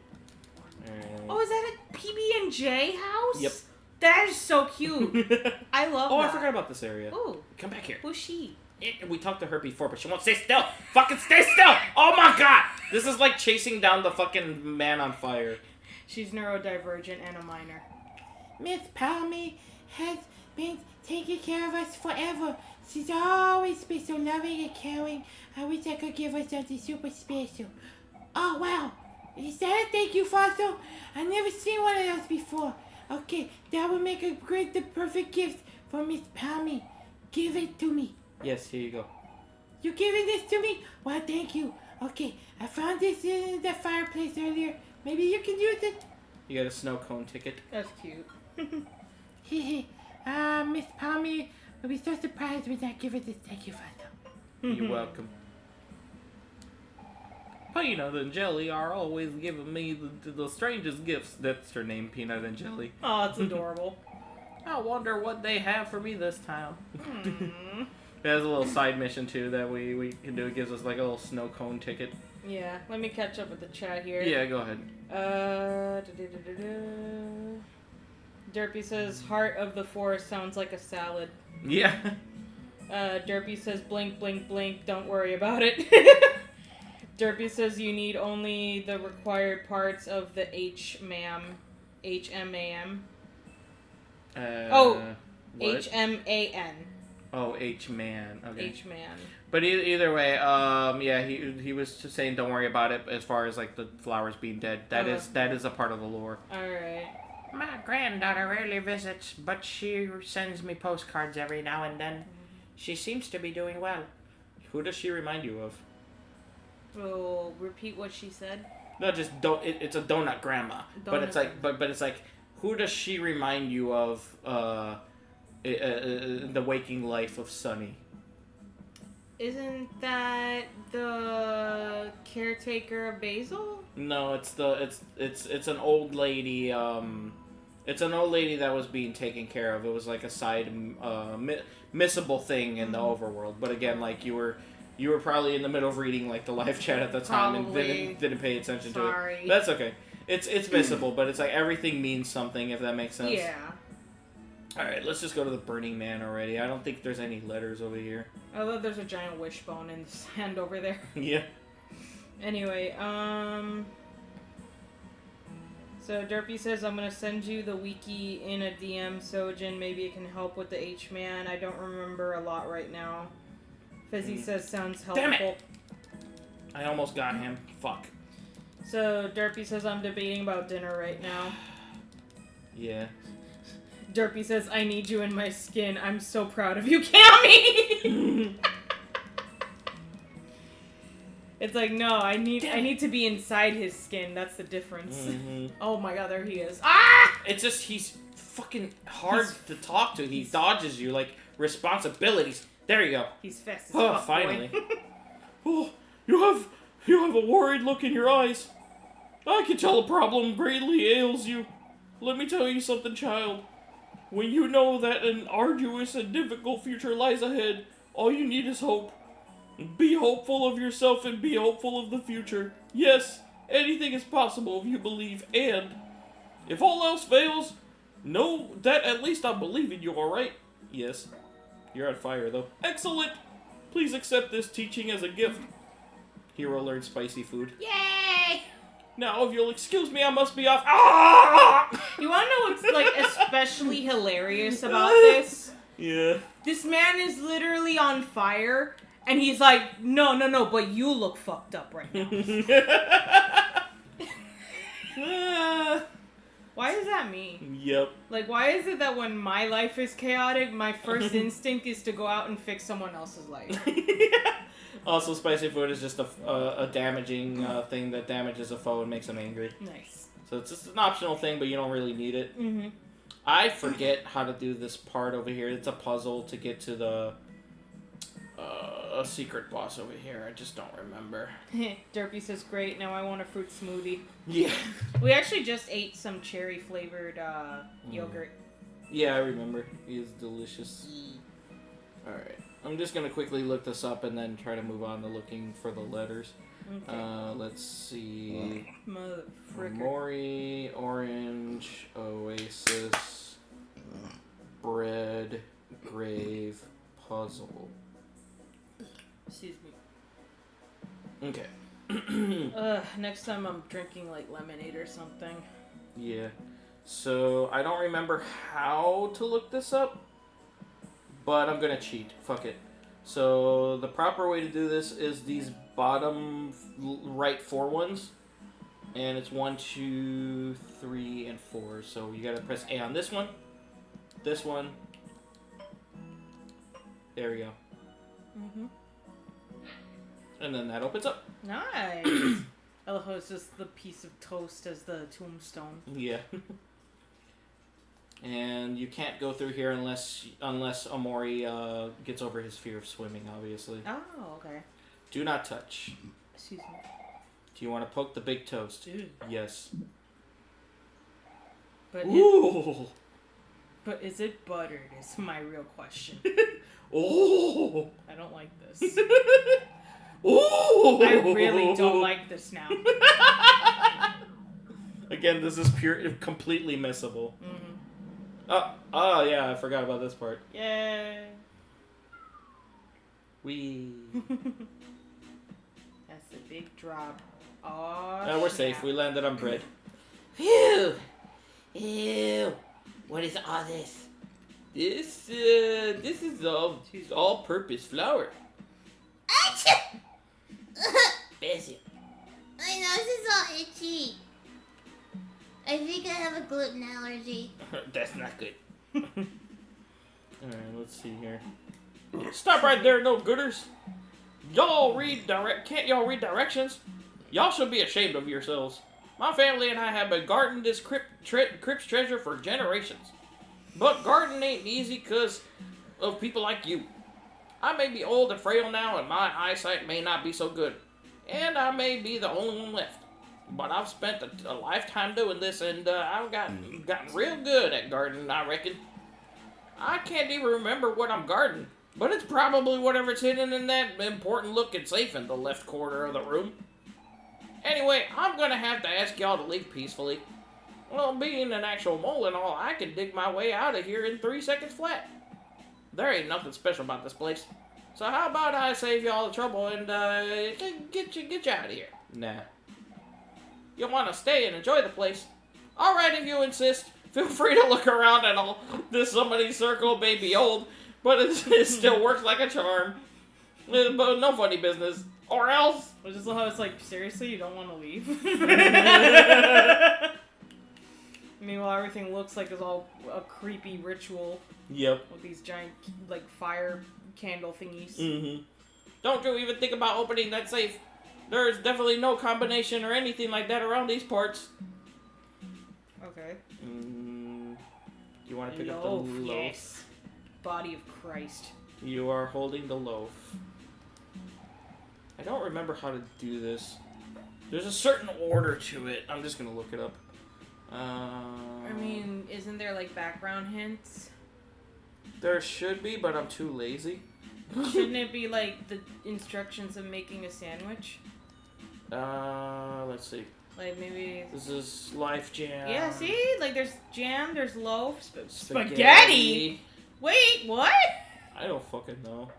Oh, is that a PB&J house? Yep. That is so cute. I love that. Oh, I forgot about this area. Ooh. Come back here. Who's she? We talked to her before, but she won't stay still. Fucking stay still! Oh my god! This is like chasing down the fucking man on fire. She's neurodivergent and a minor. Miss Palmy has been taking care of us forever. She's always been so loving and caring. I wish I could give her something super special. Oh, wow. Is that a thank you fossil? I've never seen one of those before. Okay, that would make the perfect gift for Miss Palmy. Give it to me. Yes, here you go. You giving this to me? Well, thank you. Okay, I found this in the fireplace earlier. Maybe you can use it. You got a snow cone ticket. That's cute. Hehe. Miss Palmy will be so surprised when I give her this thank you fossil. You're welcome. Peanut and Jelly are always giving me the strangest gifts. That's her name, Peanut and Jelly. Oh, it's adorable. I wonder what they have for me this time. There's a little side mission too that we can do. It gives us like a little snow cone ticket. Yeah, let me catch up with the chat here. Yeah, go ahead. Derpy says, heart of the forest sounds like a salad. Yeah. Derpy says, blink, blink, blink, don't worry about it. Derpy says you need only the required parts of the HMAM. What? HMAN. Oh, H-man. Okay. H-man. But either way, yeah, he was just saying don't worry about it as far as like the flowers being dead. That is a part of the lore. Alright. My granddaughter rarely visits, but she sends me postcards every now and then. She seems to be doing well. Who does she remind you of? Oh, repeat what she said. No, just don't. It's a donut grandma. But it's like, but it's like, who does she remind you of? The waking life of Sunny. Isn't that the caretaker of Basil? No, it's an old lady. It's an old lady that was being taken care of. It was like a side missable thing in the overworld. But again, like you were probably in the middle of reading like the live chat at the time and didn't pay attention to it. That's okay. It's missable, but it's like everything means something, if that makes sense. Yeah. All right, let's just go to the Burning Man already. I don't think there's any letters over here. Although there's a giant wishbone in the sand over there. Yeah. Anyway, so Derpy says, I'm gonna send you the wiki in a DM, Sojan. Maybe it can help with the H-Man. I don't remember a lot right now. Fizzy says, sounds helpful. Damn it! I almost got him. Fuck. So Derpy says, I'm debating about dinner right now. Yeah. Derpy says, I need you in my skin. I'm so proud of you, Camy! It's like, no, I need to be inside his skin. That's the difference. Mm-hmm. Oh my god, there he is. Ah! It's just, he's fucking hard to talk to. He dodges you like responsibilities. There you go. He's fast as fuck, fuck, finally. boy. Oh, you have a worried look in your eyes. I can tell a problem greatly ails you. Let me tell you something, child. When you know that an arduous and difficult future lies ahead, all you need is hope. Be hopeful of yourself and be hopeful of the future. Yes, anything is possible if you believe, and if all else fails, know that at least I believe in you, alright? Yes. You're on fire, though. Excellent! Please accept this teaching as a gift. Hero learns spicy food. Yay! Now, if you'll excuse me, I must be off. Ah! You wanna know what's, like, especially hilarious about this? Yeah. This man is literally on fire, and he's like, no, but you look fucked up right now. Why does that mean? Yep. Like, why is it that when my life is chaotic, my first instinct is to go out and fix someone else's life? Also, spicy food is just a damaging thing that damages a foe and makes them angry. Nice. So it's just an optional thing, but you don't really need it. Mm-hmm. I forget how to do this part over here. It's a puzzle to get to the a secret boss over here. I just don't remember. Derpy says, great, now I want a fruit smoothie. Yeah. We actually just ate some cherry-flavored yogurt. Yeah, I remember. It is delicious. Alright. I'm just going to quickly look this up and then try to move on to looking for the letters. Okay. Let's see. Motherfricker. Omori, Orange, Oasis, Bread, Grave, Puzzle. Excuse me. Okay. Next time I'm drinking like lemonade or something. Yeah. So, I don't remember how to look this up, but I'm gonna cheat. Fuck it. So, the proper way to do this is these bottom right 4 ones. And it's 1, 2, 3, and 4. So, you gotta press A on this one. This one. There we go. Mm-hmm. And then that opens up. Nice. I love how it's just the piece of toast as the tombstone. Yeah. And you can't go through here unless Omori gets over his fear of swimming, obviously. Oh, okay. Do not touch. Excuse me. Do you want to poke the big toast? Ew. Yes. But Ooh! but is it buttered is my real question. Oh! I don't like this. Ooh! I really don't like this now. Again, this is completely missable. Mm-hmm. Yeah, I forgot about this part. Yay. Wee. That's a big drop. Oh, We're safe. We landed on bread. Phew! Ew! What is all this? This is all-purpose flour. Achoo! Bessie. My nose is all itchy. I think I have a gluten allergy. That's not good. Alright, let's see here. Stop right there, no gooders. Can't y'all read directions? Y'all should be ashamed of yourselves. My family and I have been guarding this crypt's treasure for generations. But guarding ain't easy because of people like you. I may be old and frail now, and my eyesight may not be so good. And I may be the only one left. But I've spent a lifetime doing this, and I've gotten real good at gardening, I reckon. I can't even remember what I'm gardening, but it's probably whatever's hidden in that important-looking safe in the left corner of the room. Anyway, I'm gonna have to ask y'all to leave peacefully. Well, being an actual mole and all, I can dig my way out of here in 3 seconds flat. There ain't nothing special about this place. So how about I save y'all the trouble and get you out of here? Nah. You want to stay and enjoy the place? All right, if you insist. Feel free to look around and all. This somebody's circle may be old, but it still works like a charm. But no funny business. Or else. I just love how it's like, seriously, you don't want to leave? Meanwhile, everything looks like it's all a creepy ritual. Yep. With these giant, like, fire candle thingies. Mm-hmm. Don't you even think about opening that safe. There's definitely no combination or anything like that around these parts. Okay. Do you want to pick up the Loaf, loaf? yes. Body of Christ. You are holding the loaf. I don't remember how to do this. There's a certain order to it. I'm just gonna look it up. I mean, isn't there like background hints? There should be, but I'm too lazy. Shouldn't it be like the instructions of making a sandwich? Let's see. Like maybe. This is Life Jam. Yeah, see? Like there's jam, there's loaf, spaghetti? Wait, what? I don't fucking know.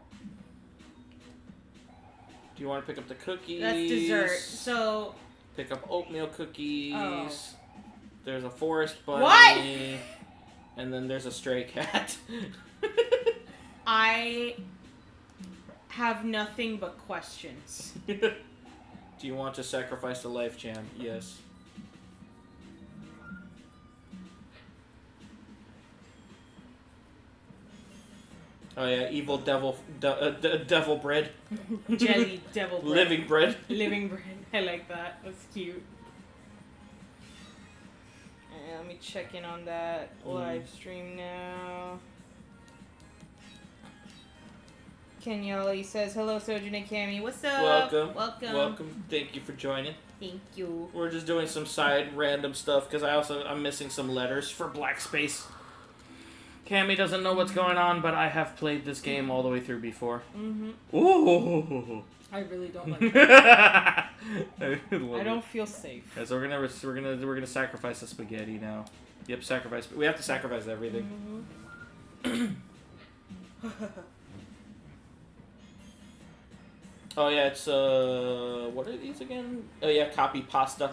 Do you want to pick up the cookies? That's dessert. So. Pick up oatmeal cookies. Oh. There's a forest bunny. What? And then there's a stray cat. I have nothing but questions. Do you want to sacrifice the Life Jam? Yes. Oh yeah, evil devil bread. Jelly devil bread. Living bread. Living bread. I like that. That's cute. And let me check in on that live stream now. Kenyali says, hello, Sojan and Camy. What's up? Welcome. Thank you for joining. Thank you. We're just doing some side random stuff because I'm missing some letters for Black Space. Camy doesn't know what's going on, but I have played this game all the way through before. Mm-hmm. Ooh. I really don't like that. I don't feel safe. Yeah, so we're gonna sacrifice the spaghetti now. Yep, sacrifice. We have to sacrifice everything. Mm-hmm. Oh yeah, it's what are these again? Oh yeah, copy pasta,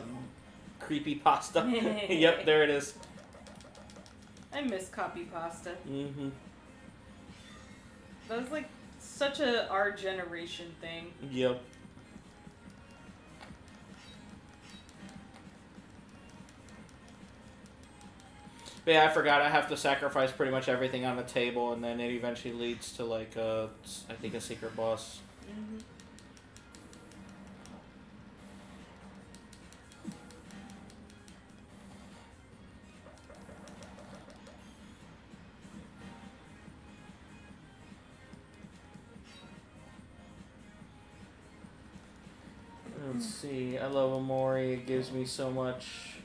creepy pasta. Yep, there it is. I miss copy pasta. Mm-hmm. That was like such our generation thing. Yep. But yeah, I forgot. I have to sacrifice pretty much everything on the table, and then it eventually leads to like I think a secret boss. Mm-hmm. Let's see. I love Omori. It gives me so much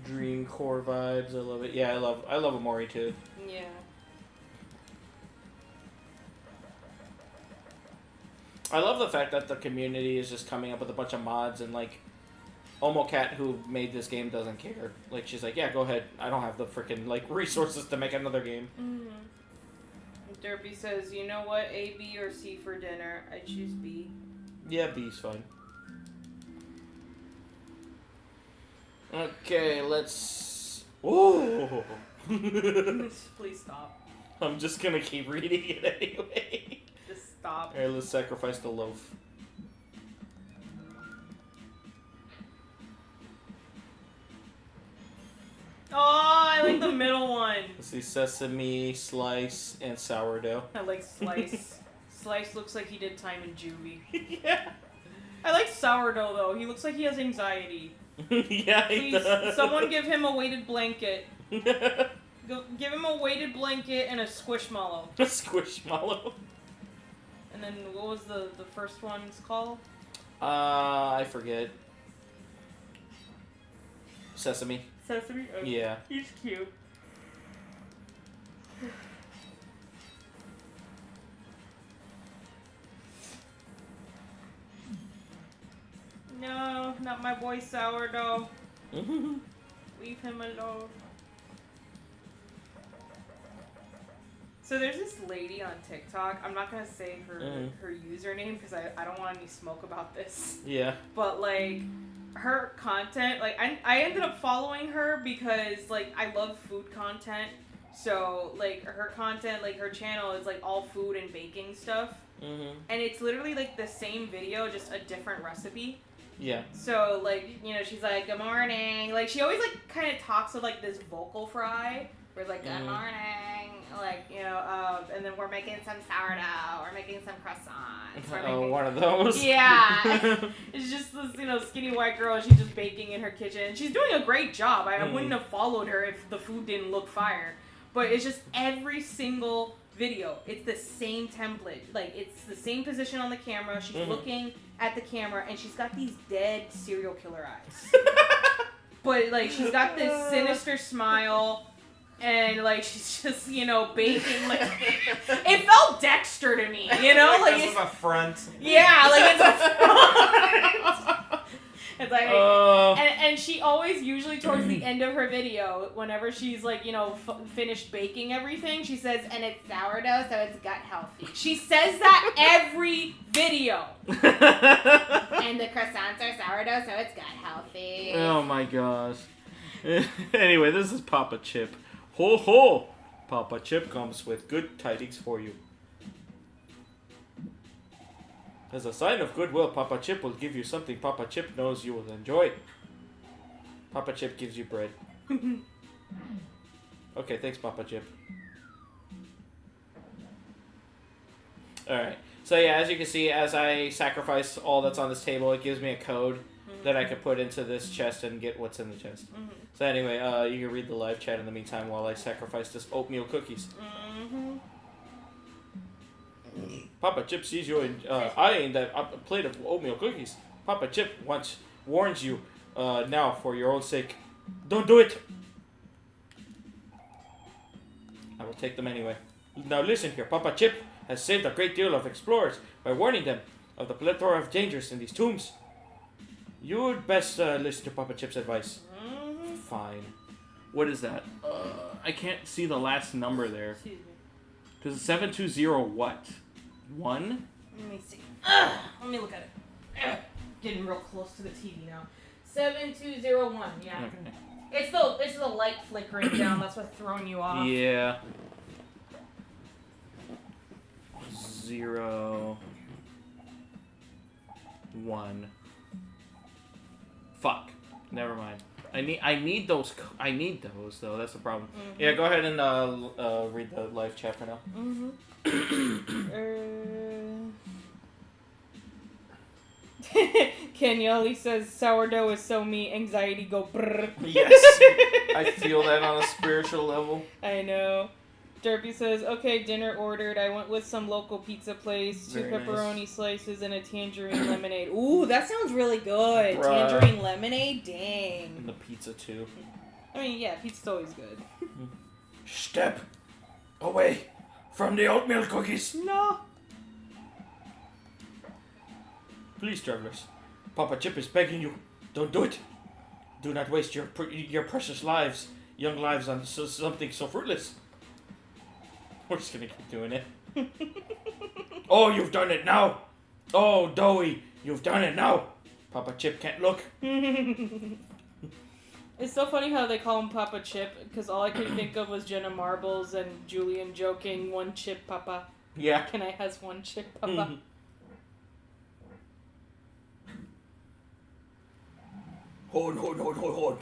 Dream Core vibes. I love it. Yeah, I love Omori too. Yeah. I love the fact that the community is just coming up with a bunch of mods and like Omocat, who made this game, doesn't care. Like she's like, yeah, go ahead. I don't have the freaking like resources to make another game. Mm-hmm. Derpy says, you know what? A, B, or C for dinner? I choose B. Yeah, B's fine. Okay, let's... Ooh! Please stop. I'm just gonna keep reading it anyway. Just stop. Alright, let's sacrifice the loaf. Oh, I like the middle one. Let's see, sesame, slice, and sourdough. I like Slice. Slice looks like he did time in juvie. Yeah. I like sourdough though. He looks like he has anxiety. Yeah, he Please, does. someone give him a weighted blanket. Give him a weighted blanket and a squishmallow. A squishmallow. And then what was the first one's called? I forget. Sesame. Sesame? Oh, Yeah. He's cute. No, not my boy Sourdough. Leave him alone. So there's this lady on TikTok. I'm not gonna say her username because I don't want any smoke about this. Yeah. But like her content, like I ended up following her because like I love food content. So like her content, like her channel is like all food and baking stuff. And it's literally like the same video, just a different recipe. Yeah. So like, you know, she's like, good morning. Like she always like kind of talks with like this vocal fry. Where it's like, good morning. Like, you know, and then we're making some sourdough. We're making some croissants. One of those. Yeah. It's just this, you know, skinny white girl. She's just baking in her kitchen. She's doing a great job. I wouldn't have followed her if the food didn't look fire. But it's just every single video. It's the same template. Like, it's the same position on the camera. She's looking at the camera, and she's got these dead serial killer eyes. But, like, she's got this sinister smile, and, like, she's just, you know, baking. Like, it felt Dexter to me, you know? Like, it's a front. Yeah, like, it's a front. It's like, and she always, usually towards the end of her video, whenever she's like, you know, finished baking everything, she says, and it's sourdough, so it's gut healthy. She says that every video. And the croissants are sourdough, so it's gut healthy. Oh my gosh. Anyway, this is Papa Chip. Ho ho! Papa Chip comes with good tidings for you. As a sign of goodwill, Papa Chip will give you something Papa Chip knows you will enjoy. Papa Chip gives you bread. Okay, thanks, Papa Chip. Alright, so yeah, as you can see, as I sacrifice all that's on this table, it gives me a code that I could put into this chest and get what's in the chest. So anyway, you can read the live chat in the meantime while I sacrifice this oatmeal cookies. Papa Chip sees you eyeing that plate of oatmeal cookies. Papa Chip warns you now for your own sake. Don't do it! I will take them anyway. Now listen here. Papa Chip has saved a great deal of explorers by warning them of the plethora of dangers in these tombs. You'd best listen to Papa Chip's advice. Fine. What is that? I can't see the last number there. Excuse me. Because it's 720 what? 1? Let me see. Let me look at it. Getting real close to the TV now. 7201, yeah. Okay. It's the light flickering down, that's what's throwing you off. Yeah. 0 1. Fuck. Never mind. I need those. I need those though. That's the problem. Yeah, go ahead and read the live chat for now. Kenyali says sourdough is so me. Anxiety go brrr. Yes, I feel that on a spiritual level. I know. Derpy says, okay, dinner ordered. I went with some local pizza place, 2 Very pepperoni slices, and a tangerine lemonade. Ooh, that sounds really good. Bruh. Tangerine lemonade? Dang. And the pizza too. I mean, yeah, pizza's always good. Step away from the oatmeal cookies. No. Please, travelers. Papa Chip is begging you. Don't do it. Do not waste your precious lives, young lives, on something so fruitless. We're just gonna keep doing it. Oh, you've done it now. Oh, Doughy, you've done it now. Papa Chip can't look. It's so funny how they call him Papa Chip, because all I could think of was Jenna Marbles and Julian joking, 1 chip, Papa. Yeah. Can I has 1 chip, Papa? Hold.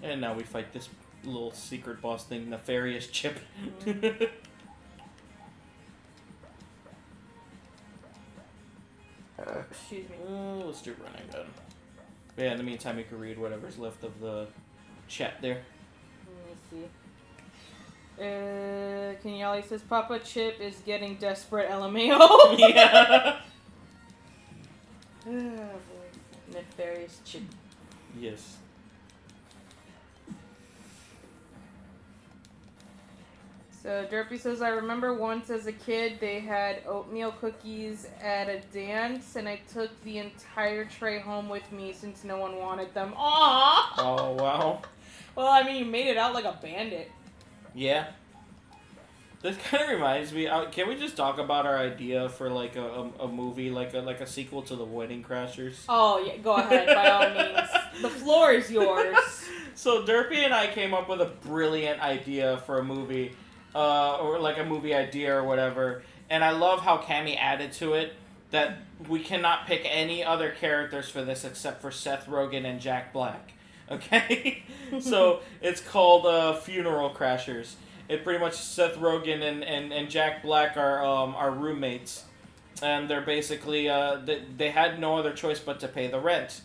And now we fight this little secret boss thing, Nefarious Chip. Excuse me. Let's do running gun. But yeah, in the meantime, you can read whatever's left of the chat there. Let me see. Kenyali says Papa Chip is getting desperate. LMAO. Yeah. Oh boy, nefarious Chip. Yes. So Derpy says, I remember once as a kid they had oatmeal cookies at a dance, and I took the entire tray home with me since no one wanted them. Aww! Oh, wow. Well, I mean, you made it out like a bandit. Yeah. This kind of reminds me. Can we just talk about our idea for like a movie, like a sequel to The Wedding Crashers? Oh yeah, go ahead by all means. The floor is yours. So Derpy and I came up with a brilliant idea for a movie, or like a movie idea or whatever. And I love how Camy added to it that we cannot pick any other characters for this except for Seth Rogen and Jack Black. Okay, so it's called Funeral Crashers. It pretty much Seth Rogen and Jack Black are roommates, and they're basically they had no other choice but to pay the rent.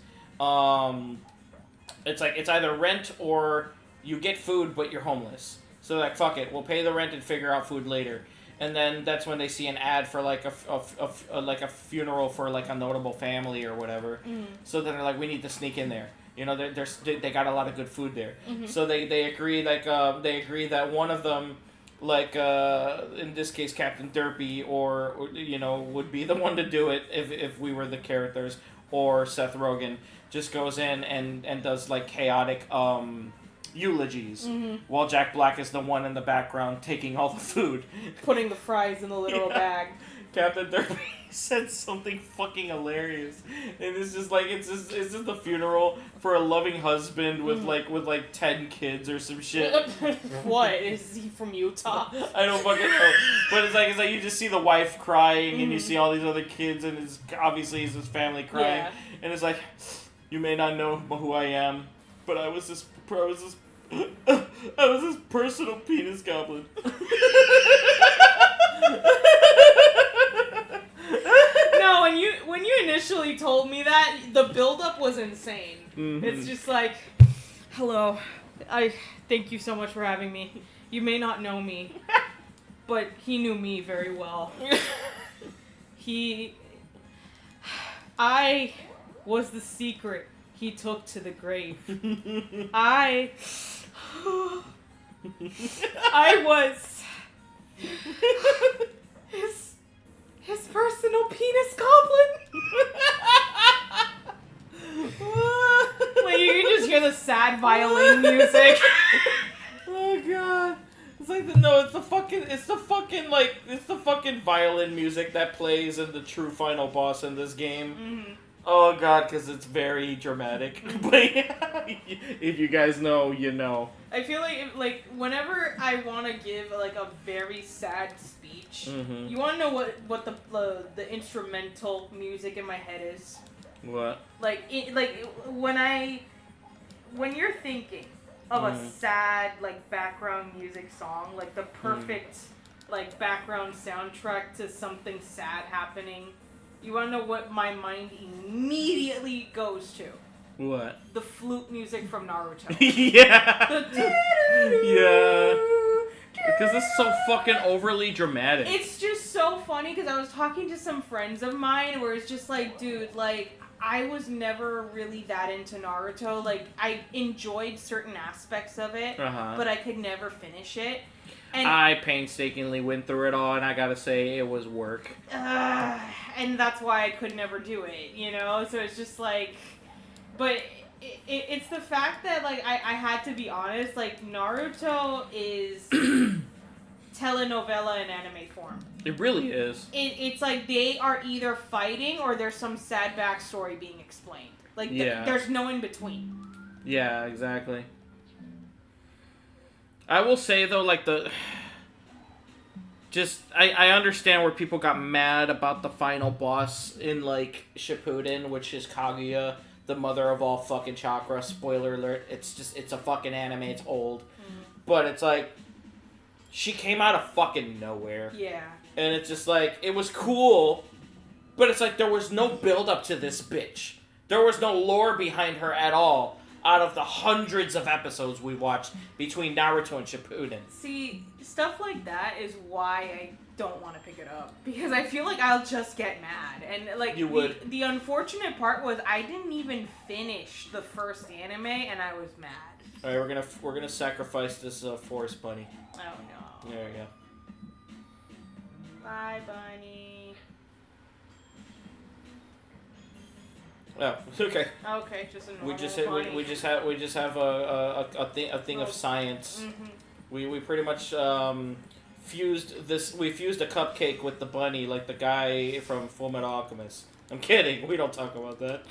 It's either rent or you get food but you're homeless. So like fuck it, we'll pay the rent and figure out food later. And then that's when they see an ad for like a funeral for like a notable family or whatever. Mm. So then they're like, we need to sneak in there. You know, they got a lot of good food there. Mm-hmm. So they agree that one of them, like in this case Captain Derpy, or you know, would be the one to do it if we were the characters, or Seth Rogen just goes in and does like chaotic eulogies, mm-hmm. while Jack Black is the one in the background taking all the food, putting the fries in the literal bag. Captain Derpy said something fucking hilarious, and it's just like it's just a funeral for a loving husband with like 10 kids or some shit. What is he from Utah? I don't fucking know, but it's like you just see the wife crying, and you see all these other kids, and it's obviously it's his family crying, and it's like, you may not know who I am, but I was this personal penis goblin. No, when you initially told me that, the build-up was insane. Mm-hmm. It's just like, hello, I thank you so much for having me. You may not know me, but he knew me very well. I was the secret he took to the grave. I was his personal penis goblin. Like you can just hear the sad violin music. Oh god. It's like it's the fucking violin music that plays in the true final boss in this game. Mm-hmm. Oh god, because it's very dramatic. But yeah, if you guys know, you know. I feel like whenever I want to give like a very sad speech, mm-hmm. you want to know what the instrumental music in my head is? What? When you're thinking of a sad like background music song, like the perfect like background soundtrack to something sad happening. You want to know what my mind immediately goes to? What? The flute music from Naruto. Yeah. Yeah. Because it's so fucking overly dramatic. It's just so funny because I was talking to some friends of mine where it's just like, dude, like, I was never really that into Naruto. Like, I enjoyed certain aspects of it, but I could never finish it. And I painstakingly went through it all, and I gotta say, it was work. And that's why I could never do it, you know? So it's just like... But it's the fact that, like, I had to be honest, like, Naruto is telenovela in anime form. It really is. It's like they are either fighting or there's some sad backstory being explained. Like, there's no in between. Yeah, exactly. I will say, though, like, I understand where people got mad about the final boss in, like, Shippuden, which is Kaguya, the mother of all fucking chakra. Spoiler alert, it's a fucking anime, it's old. Mm-hmm. But it's like, she came out of fucking nowhere. Yeah. And it's just like, it was cool, but it's like, there was no build up to this bitch. There was no lore behind her at all. out of the hundreds of episodes we watched between Naruto and Shippuden. See, stuff like that is why I don't want to pick it up, because I feel like I'll just get mad. And like You would. The unfortunate part was I didn't even finish the first anime and I was mad. All right, we're gonna sacrifice this forest bunny. Oh no. There we go. Bye, bunny. Oh, okay. Okay, just a normal bunny. We just have a thing of science. Mm-hmm. We pretty much fused this. We fused a cupcake with the bunny, like the guy from Fullmetal Alchemist. I'm kidding. We don't talk about that.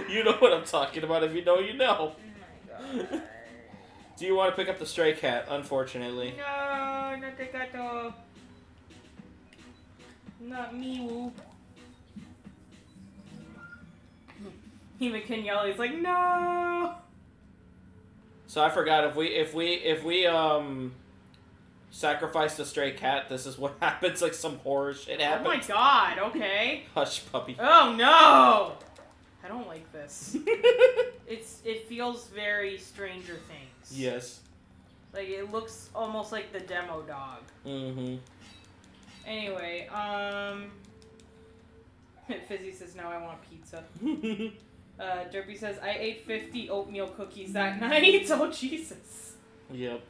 You know what I'm talking about. If you know, you know. Oh my god. Do you want to pick up the stray cat? Unfortunately. No, not the gato. Not me. Even Kenyali's like, no. So I forgot if we sacrifice the stray cat, this is what happens. Like some horror shit happens. Oh my god. Okay. Hush, puppy. Oh no. I don't like this. It feels very Stranger Things. Yes. Like it looks almost like the demo dog. Mm-hmm. Anyway, Fizzy says no, I want pizza. Derby says I ate 50 oatmeal cookies that night. Oh Jesus. Yep.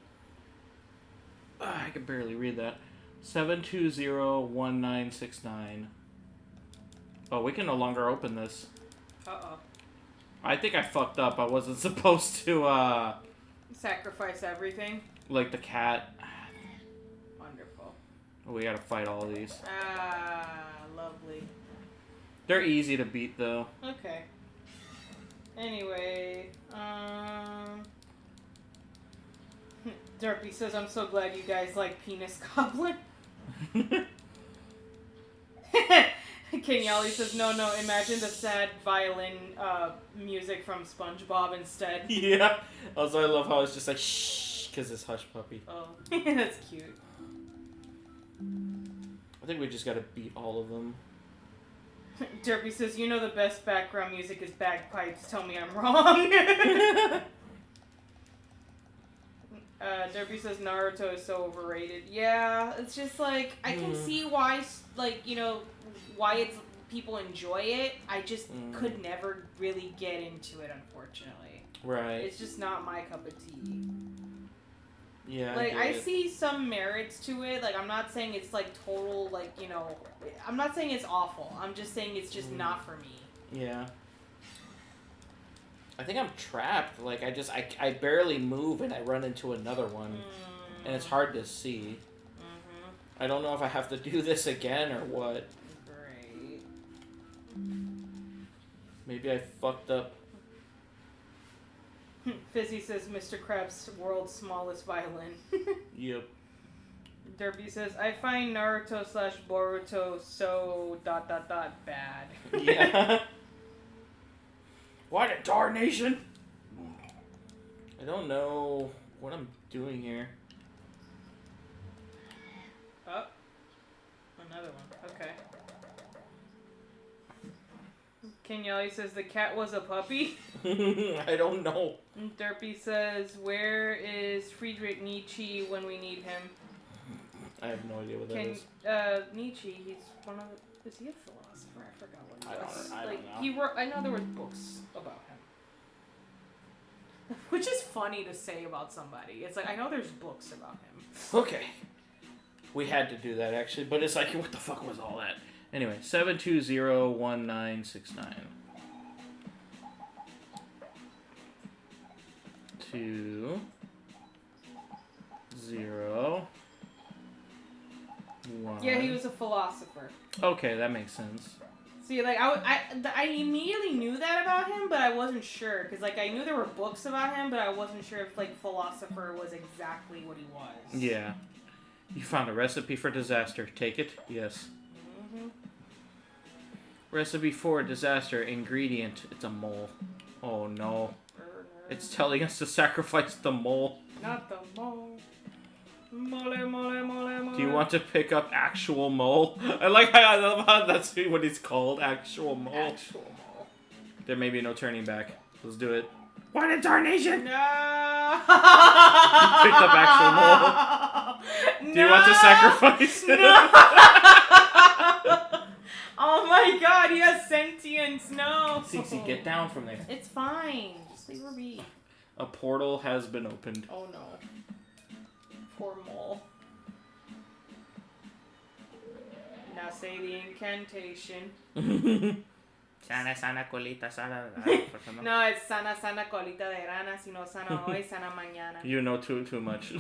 I can barely read that. 7201969. Oh, we can no longer open this. Uh-oh. I think I fucked up. I wasn't supposed to, Sacrifice everything. like the cat. Wonderful. We gotta fight all these. Ah, lovely. They're easy to beat, though. Okay. Anyway, Derpy says, I'm so glad you guys like Penis Goblin. Kenyali says, no, imagine the sad violin music from SpongeBob instead. Yeah. Also, I love how it's just like, shh, because it's Hush Puppy. Oh, that's cute. I think we just gotta beat all of them. Derpy says, you know the best background music is bagpipes. Tell me I'm wrong. Derpy says Naruto is so overrated. Yeah, it's just like, I can see why, like, you know, why it's people enjoy it. I just could never really get into it, unfortunately. Right. It's just not my cup of tea. Yeah. Like, I see some merits to it. Like, I'm not saying it's, like, total, like, you know... I'm not saying it's awful. I'm just saying it's just not for me. Yeah. I think I'm trapped. Like, I barely move and I run into another one. And it's hard to see. I don't know if I have to do this again or what. Great. Maybe I fucked up. Fizzy says Mr. Krabs' world's smallest violin. Yep. Derby says, I find Naruto/Boruto so ... bad. Yeah. What a darnation! I don't know what I'm doing here. Oh. Another one. Okay. Kenyali says the cat was a puppy. I don't know. Derpy says, where is Friedrich Nietzsche when we need him? I have no idea what that is. Nietzsche, he's one of the... Is he a philosopher? I forgot what he was. I don't know. He wrote... I know there were books about him. Which is funny to say about somebody. It's like, I know there's books about him. Okay. We had to do that, actually, but it's like, what the fuck was all that? Anyway, 7201969. 2 0 1. Yeah, he was a philosopher. Okay, that makes sense. See, like, I immediately knew that about him, but I wasn't sure. Because, like, I knew there were books about him, but I wasn't sure if, like, philosopher was exactly what he was. Yeah. You found a recipe for disaster. Take it? Yes. Mm-hmm. Recipe for disaster. Ingredient. It's a mole. Oh, no. It's telling us to sacrifice the mole. Not the mole. Mole, mole, mole, mole. Do you want to pick up actual mole? I love how that's what he's called. Actual mole. Actual mole. There may be no turning back. Let's do it. What a tarnation! No. Picked up actual mole. Do you want to sacrifice? No. Oh my god, he has sentience. No. Cece, get down from there. It's fine. Just leave her be. A portal has been opened. Oh no. Poor mole. Now say the incantation. Sana, sana, colita, sana. No, it's sana, sana, colita de rana, sino sana hoy, sana mañana. You know too much.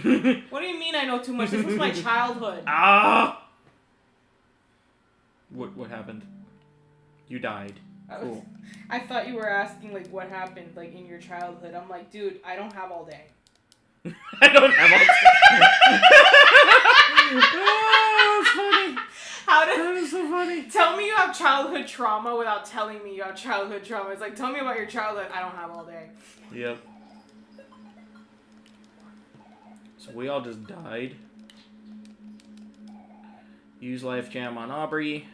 What do you mean I know too much? This was my childhood. Ah! What happened? You died. Cool. I thought you were asking, like, what happened, like, in your childhood. I'm like, dude, I don't have all day. I don't have all day. Oh, it's funny. That is so funny. Tell me you have childhood trauma without telling me you have childhood trauma. It's like, tell me about your childhood. I don't have all day. Yep. So we all just died. Use life jam on Aubrey.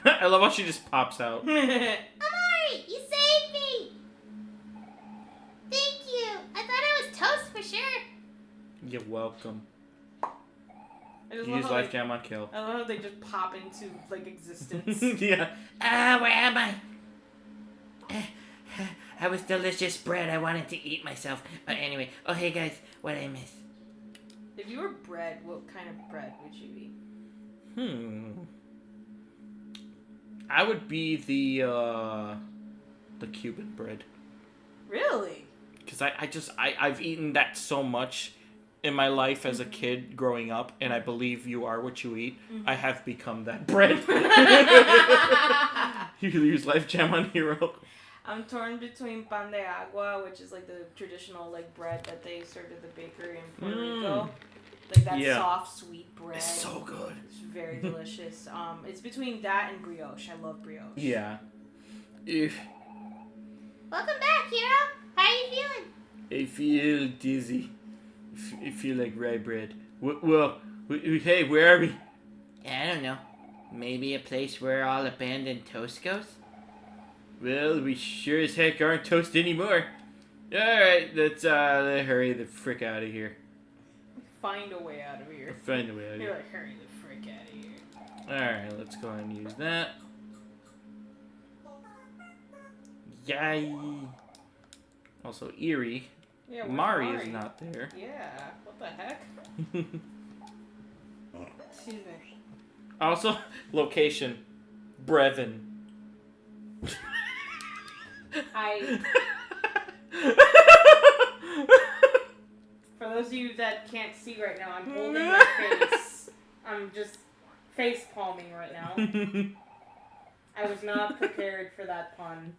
I love how she just pops out. Omori, you saved me! Thank you! I thought I was toast for sure. You're welcome. I just Use life jam on Kill. I love how they just pop into, like, existence. Yeah. Where am I? I was delicious bread. I wanted to eat myself. Anyway, oh hey guys, what I miss? If you were bread, what kind of bread would you be? I would be the Cuban bread. Really? Because I've eaten that so much in my life as a kid growing up, and I believe you are what you eat. Mm-hmm. I have become that bread. You use life jam on Hero. I'm torn between pan de agua, which is like the traditional like bread that they serve at the bakery in Puerto Rico. Like that soft, sweet bread. It's so good. It's very delicious. It's between that and brioche. I love brioche. Yeah. Welcome back, Hero. How are you feeling? I feel dizzy. I feel like rye bread. Well, hey, where are we? I don't know. Maybe a place where all abandoned toast goes? Well, we sure as heck aren't toast anymore. Alright, let's hurry the frick out of here. Find a way out of here. Find a way out of You're here. like, hurry the frick out of here. Alright, let's go ahead and use that. Yay! Also, Eerie. Yeah, Mari is not there. Yeah, what the heck? Excuse me. Also, location. Brevin. For those of you that can't see right now, I'm holding my face. I'm just face palming right now. I was not prepared for that pun.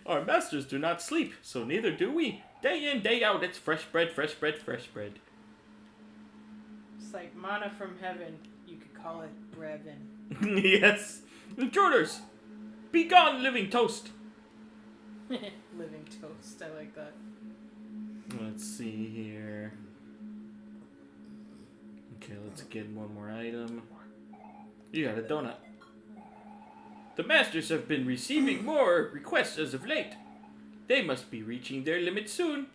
Our masters do not sleep, so neither do we. Day in, day out, it's fresh bread, fresh bread, fresh bread. It's like manna from heaven. You could call it Brevin. Yes. Intruders! Be gone, living toast! Living toast. I like that. Let's see here. Okay, let's get one more item. You got a donut. The masters have been receiving more requests as of late. They must be reaching their limit soon.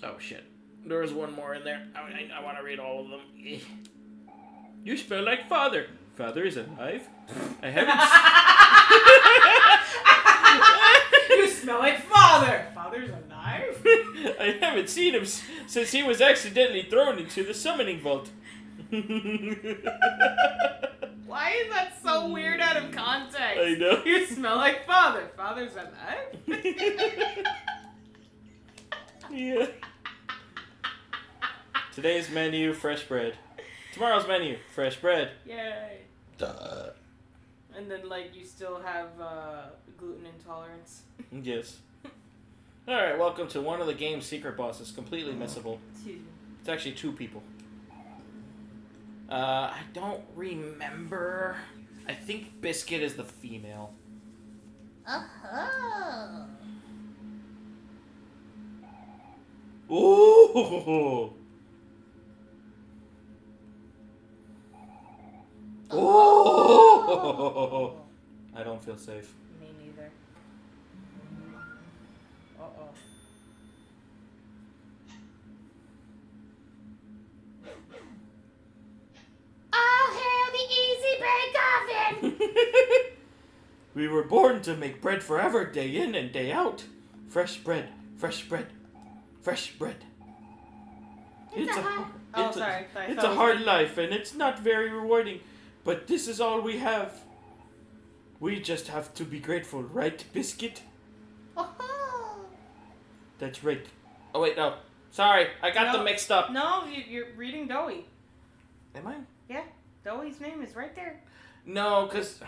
Oh shit. There is one more in there. I want to read all of them. You smell like father. Father is alive. I haven't... You smell like father. Father's alive? I haven't seen him since he was accidentally thrown into the summoning vault. Why is that so weird out of context? I know. You smell like father. Father's alive? Yeah. Today's menu, fresh bread. Tomorrow's menu, fresh bread. Yay. Duh. And then, like, you still have gluten intolerance. Yes. Alright, welcome to one of the game's secret bosses. Completely missable. It's actually 2 people. I don't remember. I think Biscuit is the female. Oh. Ooh! Oh! I don't feel safe. Me Oh. All hail the Easy Bread Coffin! We were born to make bread forever, day in and day out. Fresh bread, fresh bread, fresh bread. It's a hard, Oh, it's sorry. a, it's a hard life, and it's not very rewarding. But this is all we have. We just have to be grateful, right, Biscuit? Oh. That's right. Oh wait, no. Sorry, I got them mixed up. No, you're reading Doey. Am I? Yeah, Doey's name is right there. No, cause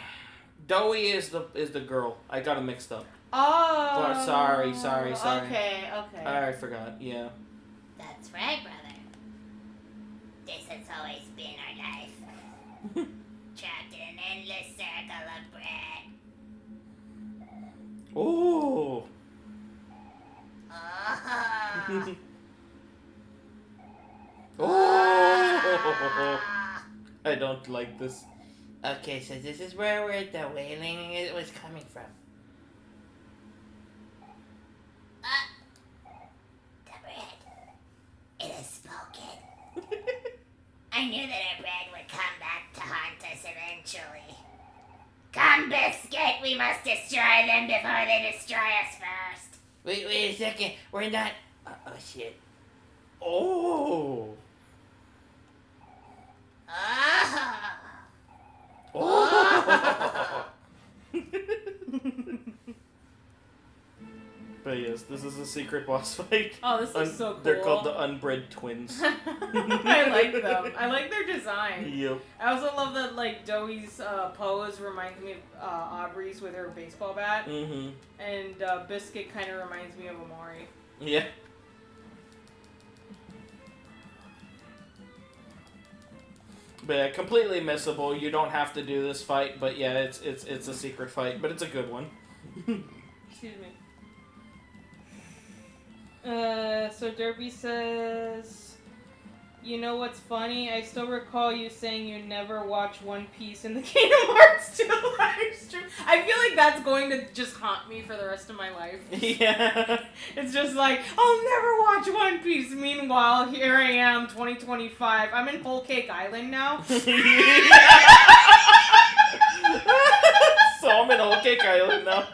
Doey is the girl. I got them mixed up. Oh. Sorry. Okay. I forgot. Yeah. That's right, brother. This has always been our life. Trapped in an endless circle of bread. Oh. Oh. Oh. I don't like this. Okay, so this is where the wailing was coming from. The bread. It has spoken. I knew that our bread would come back to haunt us eventually. Come, Biscuit, we must destroy them before they destroy us first. Wait a second. We're not. Oh shit. Oh. Oh. Oh. But yes, this is a secret boss fight. Oh, this is so cool. They're called the Unbread twins. I like them. I like their design. Yep. I also love that like Doey's pose reminds me of Aubrey's with her baseball bat, Mm-hmm. and Biscuit kind of reminds me of Omori. Yeah. But yeah, completely missable. You don't have to do this fight, but yeah, it's a secret fight, but it's a good one. Excuse me. So Derby says, you know what's funny? I still recall you saying you never watch One Piece in the Kingdom Hearts 2 livestream. I feel like that's going to just haunt me for the rest of my life. Yeah. It's just like, I'll never watch One Piece. Meanwhile, here I am, 2025. I'm in Whole Cake Island now. So I'm in Whole Cake Island now.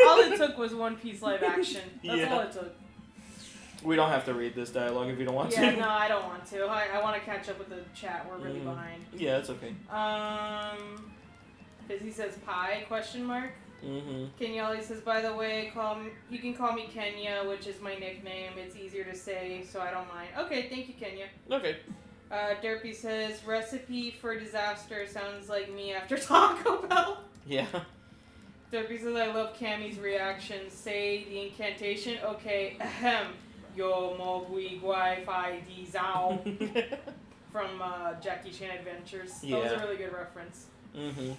All it took was One Piece live action. That's all it took. We don't have to read this dialogue if you don't want Yeah, to. no, I don't want to. I want to catch up with the chat. We're really behind. Yeah, it's okay. Fizzy says pie, question mark. Mm-hmm. Kenyali says, by the way, you can call me Kenya, which is my nickname. It's easier to say, so I don't mind. Okay, thank you, Kenya. Okay. Derpy says, recipe for disaster sounds like me after Taco Bell. Yeah. Derpy says, I love Cammy's reaction. Say the incantation. Okay, ahem. Yo mogui guai fi di zao. From Jackie Chan Adventures. That was a really good reference. Mm-hmm.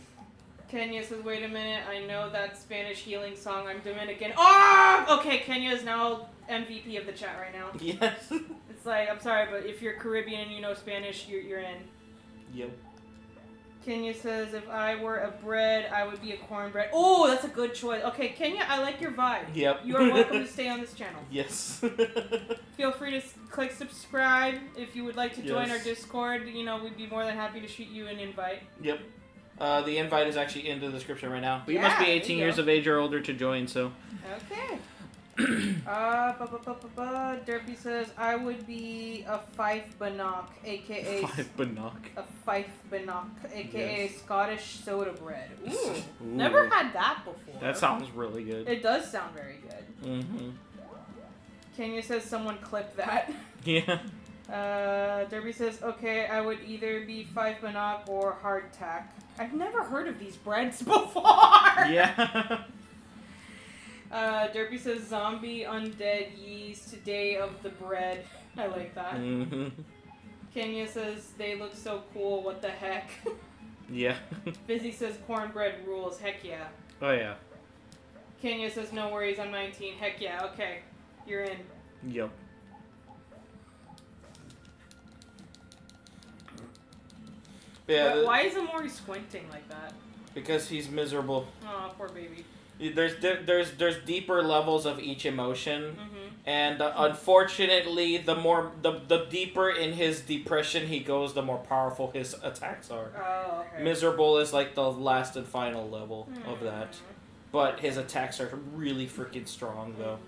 Kenya says, wait a minute, I know that Spanish healing song, I'm Dominican. Oh! Okay, Kenya is now MVP of the chat right now. Yes. It's like, I'm sorry, but if you're Caribbean and you know Spanish, you're in. Yep. Kenya says, if I were a bread, I would be a cornbread. Oh, that's a good choice. Okay, Kenya, I like your vibe. Yep. You are welcome to stay on this channel. Yes. Feel free to click subscribe if you would like to join Yes. our Discord. You know, we'd be more than happy to shoot you an invite. Yep. The invite is actually in the description right now. But you must be Yeah, 18 there you years go. of age or older to join, so. Okay. Derpy says, I would be a Fife Bannock, aka Five Bannock. a Fife Bannock, aka Yes. Scottish soda bread. Ooh. Ooh. Never had that before. That sounds really good. It does sound very good. Mm-hmm. Kenya says someone clip that. Yeah. Derby says, okay, I would either be Fife Bannock or hardtack. I've never heard of these breads before. Yeah. Derby says zombie, undead, yeast, day of the bread. I like that. Mm-hmm. Kenya says they look so cool, what the heck. Yeah. Fizzy says cornbread rules, heck yeah. Oh, yeah. Kenya says no worries, I'm 19, heck yeah, okay. You're in. Yep. Yeah. Why is Omori squinting like that? Because he's miserable. Oh, poor baby. There's deeper levels of each emotion, and unfortunately, the deeper in his depression he goes, the more powerful his attacks are. Oh, okay. Miserable is like the last and final level of that, but his attacks are really freaking strong though.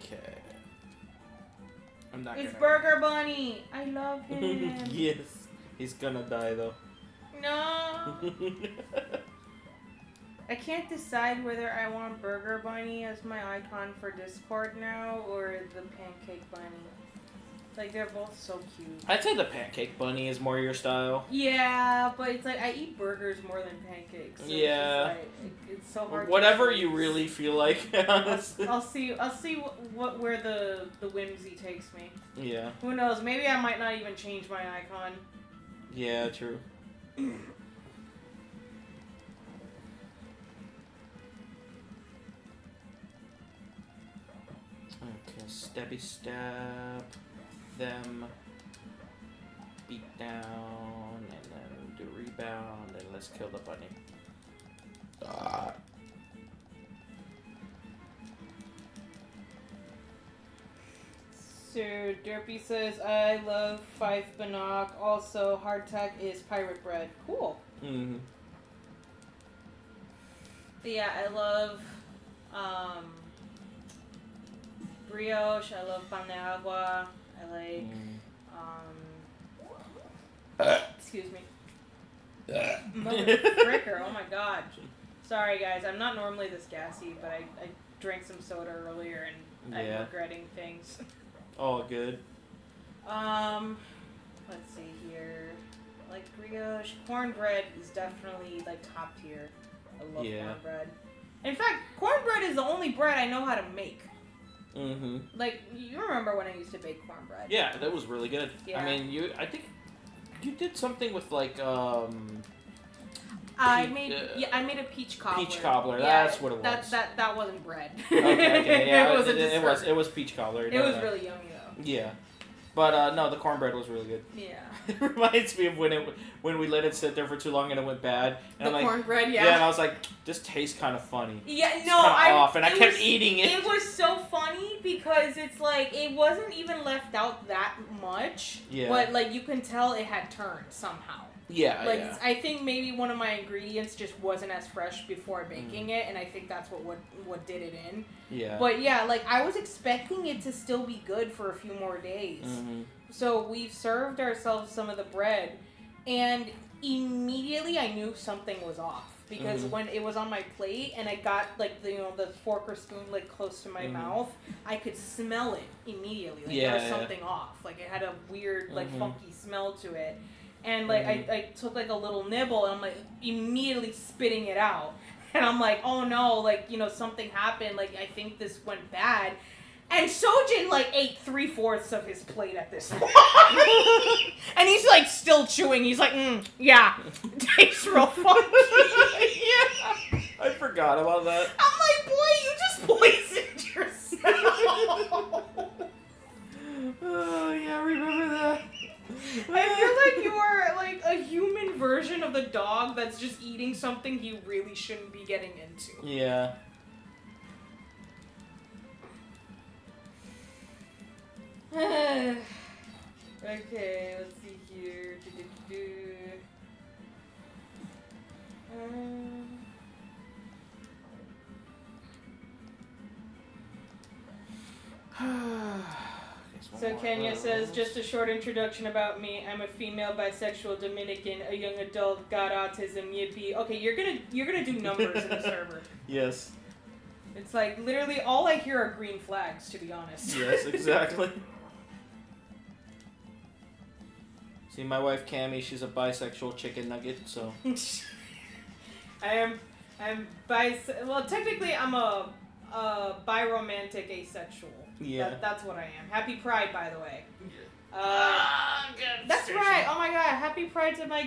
Okay. I'm not It's gonna... Burger Bunny. I love him. Yes, he's gonna die though. No. I can't decide whether I want Burger Bunny as my icon for Discord now or the Pancake Bunny. Like, they're both so cute. I'd say the Pancake Bunny is more your style. Yeah, but it's like I eat burgers more than pancakes. So Yeah. It's, just like, it's so hard. Whatever to you choose. really feel like. Honestly. I'll see where the whimsy takes me. Yeah. Who knows? Maybe I might not even change my icon. Yeah, true. Okay, stabby stab them, beat down, and then do rebound, and let's kill the bunny. Ah. So Derpy says, I love Fife Bannock. Also, hardtack is pirate bread. Cool. Mm-hmm. But yeah, I love brioche. I love pan de agua. I like excuse me. Mother fricker, oh my god. Sorry guys, I'm not normally this gassy, but I drank some soda earlier and I'm regretting things. All good. Let's see here. Like brioche. Cornbread is definitely like top tier. I love cornbread. In fact, cornbread is the only bread I know how to make. Mm-hmm. Like, you remember when I used to bake cornbread? Yeah, that was really good. Yeah. I mean, I think you did something with like I made a peach cobbler. Peach cobbler, Yeah, that's what it was. That wasn't bread. Okay, yeah, it was a dessert. It was peach cobbler. It was really yummy though. Yeah, but no, the cornbread was really good. Yeah. It reminds me of when we let it sit there for too long and it went bad. And The I'm like, cornbread, yeah. Yeah, and I was like, this tastes kind of funny. Yeah, It's no, kinda off, and I kept eating it. It was so funny because it's like it wasn't even left out that much. Yeah. But like you can tell it had turned somehow. Yeah, Like yeah. I think maybe one of my ingredients just wasn't as fresh before baking it, and I think that's what did it in. Yeah. But yeah, like I was expecting it to still be good for a few more days. Mm-hmm. So we've served ourselves some of the bread, and immediately I knew something was off because when it was on my plate and I got like the fork or spoon like close to my mouth, I could smell it immediately. Like there was something off. Like it had a weird like funky smell to it. And like I took like a little nibble and I'm like immediately spitting it out. And I'm like, oh no, like something happened. Like I think this went bad. And Sojan like ate 3/4 of his plate at this point. And he's like still chewing. He's like, yeah, tastes real funky. Yeah. I forgot about that. I'm like, boy, you just poisoned yourself. Oh yeah, I remember that. I feel like you are like a human version of the dog that's just eating something he really shouldn't be getting into. Yeah. Okay, let's see here. So Kenya says, just a short introduction about me. I'm a female bisexual Dominican, a young adult, got autism, yippee. Okay, you're gonna do numbers in a server. Yes. It's like literally all I hear are green flags, to be honest. Yes, exactly. See, my wife Camy, she's a bisexual chicken nugget, so. I'm well, technically I'm a biromantic asexual. Yeah. That's what I am. Happy Pride, by the way. That's right. Oh my God! Happy Pride to my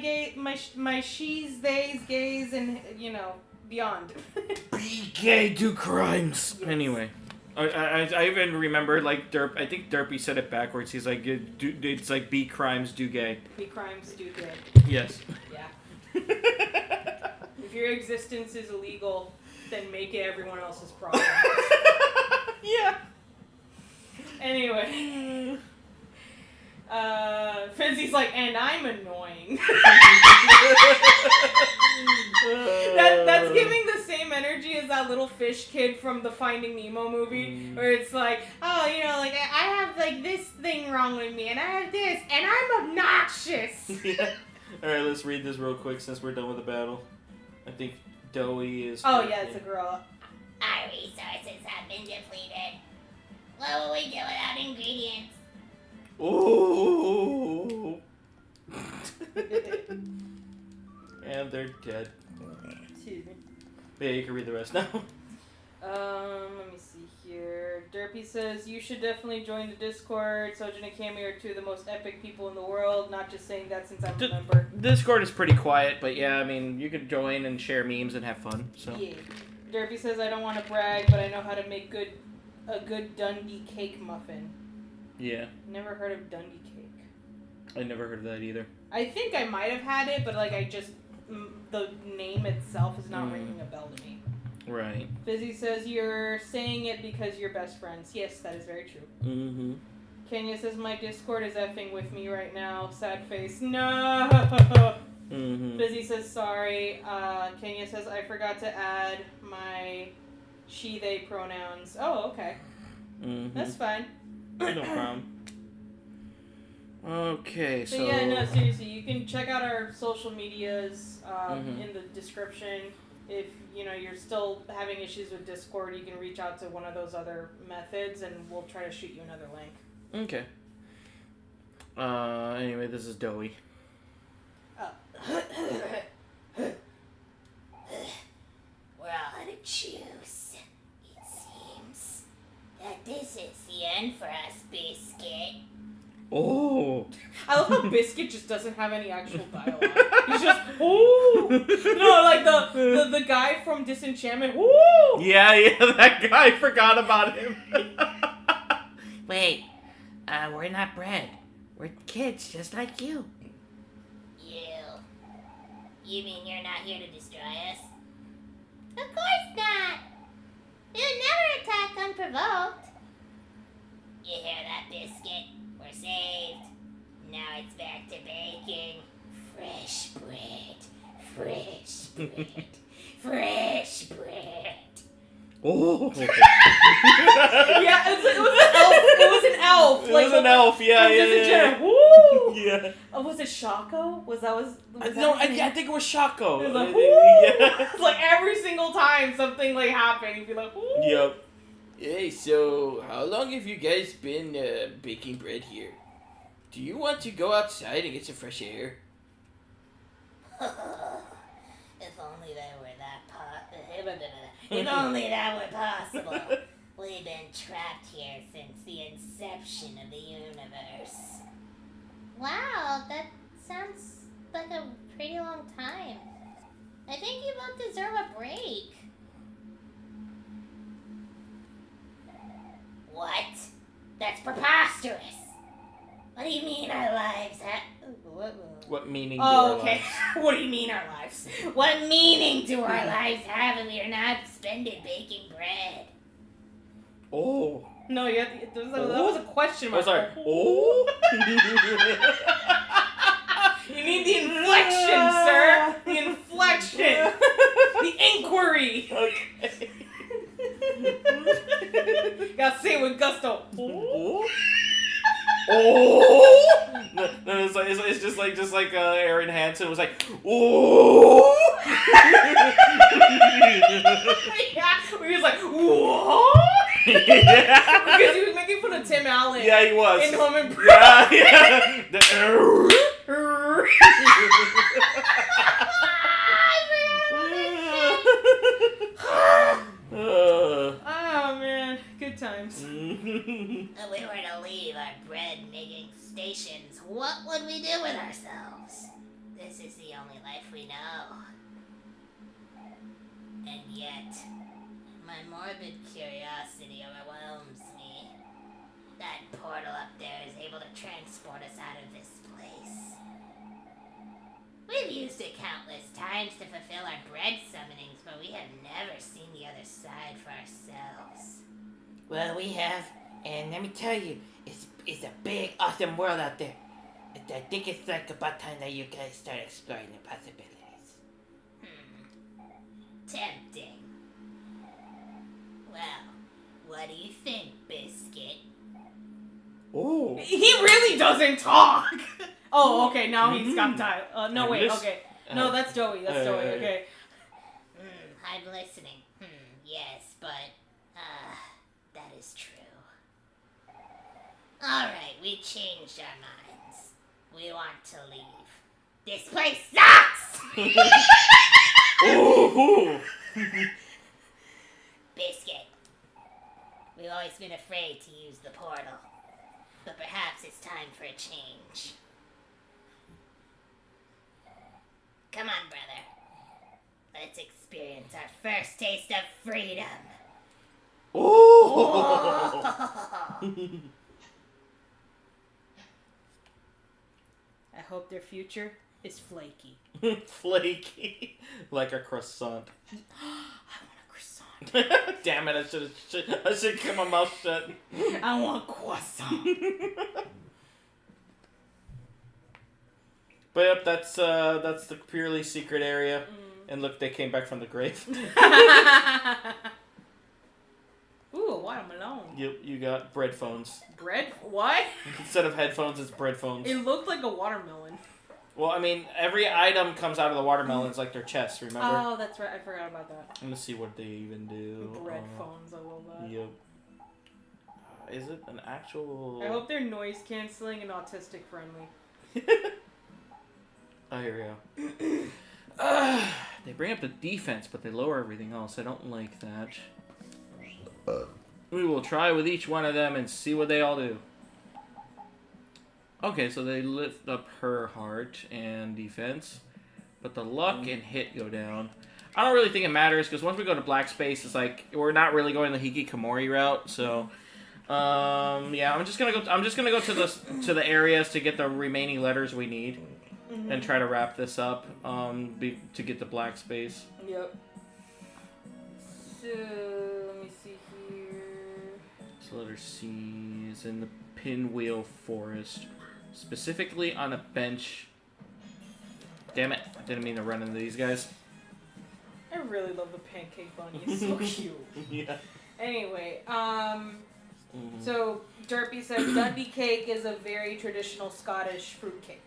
she's, theys, gays, and beyond. Be gay, do crimes. Yes. Anyway, I even remember like I think Derpy said it backwards. He's like, it's like be crimes, do gay. Be crimes, do gay. Yes. Yeah. If your existence is illegal, then make it everyone else's problem. Yeah. Anyway. Fizzy's like, and I'm annoying. That's giving the same energy as that little fish kid from the Finding Nemo movie, where it's like, oh, you know, like, I have, like, this thing wrong with me, and I have this, and I'm obnoxious. Yeah. Alright, let's read this real quick since we're done with the battle. I think Doey is... Oh, yeah, it's a girl. Our resources have been depleted. What will we do without ingredients? Ooh. And they're dead. Excuse me. Yeah, you can read the rest now. Let me see here. Derpy says, you should definitely join the Discord. Sojan and Camy are two of the most epic people in the world. Not just saying that since I'm a member. Discord is pretty quiet, but yeah, I mean, you can join and share memes and have fun, so. Yeah. Derpy says, I don't want to brag, but I know how to make a good Dundee cake muffin. Yeah. Never heard of Dundee cake. I never heard of that either. I think I might have had it, but like the name itself is not ringing a bell to me. Right. Fizzy says, you're saying it because you're best friends. Yes, that is very true. Mm-hmm. Kenya says, my Discord is effing with me right now. Sad face. No! Mm-hmm. Fizzy says, sorry. Kenya says, I forgot to add my she, they pronouns. Oh, okay. Mm-hmm. That's fine. No problem. Okay, so... yeah, no, seriously, you can check out our social medias Mm-hmm. in the description. If, you know, you're still having issues with Discord, you can reach out to one of those other methods, and we'll try to shoot you another link. Okay. Anyway, this is Doey. We're all out of juice. It seems that this is the end for us, Biscuit. Oh! I love how Biscuit just doesn't have any actual dialogue. He's just, ooh! No, like the guy from Disenchantment, ooh! Yeah, that guy, I forgot about him. Wait, we're not bread. We're kids just like you. You mean you're not here to destroy us? Of course not! We'll never attack unprovoked. You hear that, Biscuit? We're saved. Now it's back to baking. Fresh bread. Fresh bread. Fresh bread. Oh! Yeah, it was an elf. It was an elf, yeah. Woo! Yeah. Oh, was it Shaco? Was that No, I think it was Shaco. It was like, yeah. It's like every single time something like happened, you'd be like, woo! Yep. Hey, so how long have you guys been baking bread here? Do you want to go outside and get some fresh air? If only that were If only that were possible. We've been trapped here since the inception of the universe. Wow, that sounds like a pretty long time. I think you both deserve a break. What? That's preposterous. What do you mean our lives have... What meaning do Oh, our okay. lives? What do you mean our lives? What meaning do our lives have if we are not suspended baking bread? Oh. No, that was a question I was mark. like, oh? You need the inflection, sir. The inflection. The inquiry. Okay. Gotta say it with gusto. Oh? Oh! No, it's just like Aaron Hansen was like, oh! Yeah, where he was like, what? Yeah. Because he was making fun of Tim Allen. Yeah, he was. In Home Improvement. Yeah. Oh man, good times. If we were to leave our bread-making stations, what would we do with ourselves? This is the only life we know. And yet, my morbid curiosity overwhelms me. That portal up there is able to transport us out of this place. We've have used it countless times to fulfill our bread summonings, but we have never seen the other side for ourselves. Well, we have, and let me tell you, it's a big, awesome world out there. I think it's like about time that you guys start exploring the possibilities. Tempting. Well, what do you think, Biscuit? Oh. He really doesn't talk. Oh, okay. Now he's got time. No, I wait. miss- Okay. No, that's Joey. That's Joey. Okay. I'm listening. Yes, but, that is true. Alright, we changed our minds. We want to leave. This place sucks! Ooh. Biscuit. We've always been afraid to use the portal. But perhaps it's time for a change. Come on, brother. Let's experience our first taste of freedom. Ooh. I hope their future is flaky. Flaky. Like a croissant. I want a croissant. Damn it, I should keep my mouth shut. I want croissant. But yep, that's the purely secret area. And look, they came back from the grave. Ooh, a watermelon. Yep, you got bread phones. Bread? What? Instead of headphones, it's bread phones. It looked like a watermelon. Well, I mean, every item comes out of the watermelons like their chests, remember? Oh, that's right. I forgot about that. Let me see what they even do. Bread phones, I love that. Yep. Is it an actual... I hope they're noise canceling and autistic friendly. Oh, here we go. They bring up the defense, but they lower everything else. I don't like that. We will try with each one of them and see what they all do. Okay, so they lift up her heart and defense, but the luck and hit go down. I don't really think it matters because once we go to black space, it's like we're not really going the hikikomori route. So, yeah, I'm just gonna go to the areas to get the remaining letters we need, and try to wrap this up. To get the black space. Yep. So let me see here. So letter C is in the Pinwheel Forest. Specifically on a bench. Damn it, I didn't mean to run into these guys. I really love the pancake bunny. It's so cute. Yeah. Anyway, so Derpy says Dundee cake is a very traditional Scottish fruit cake.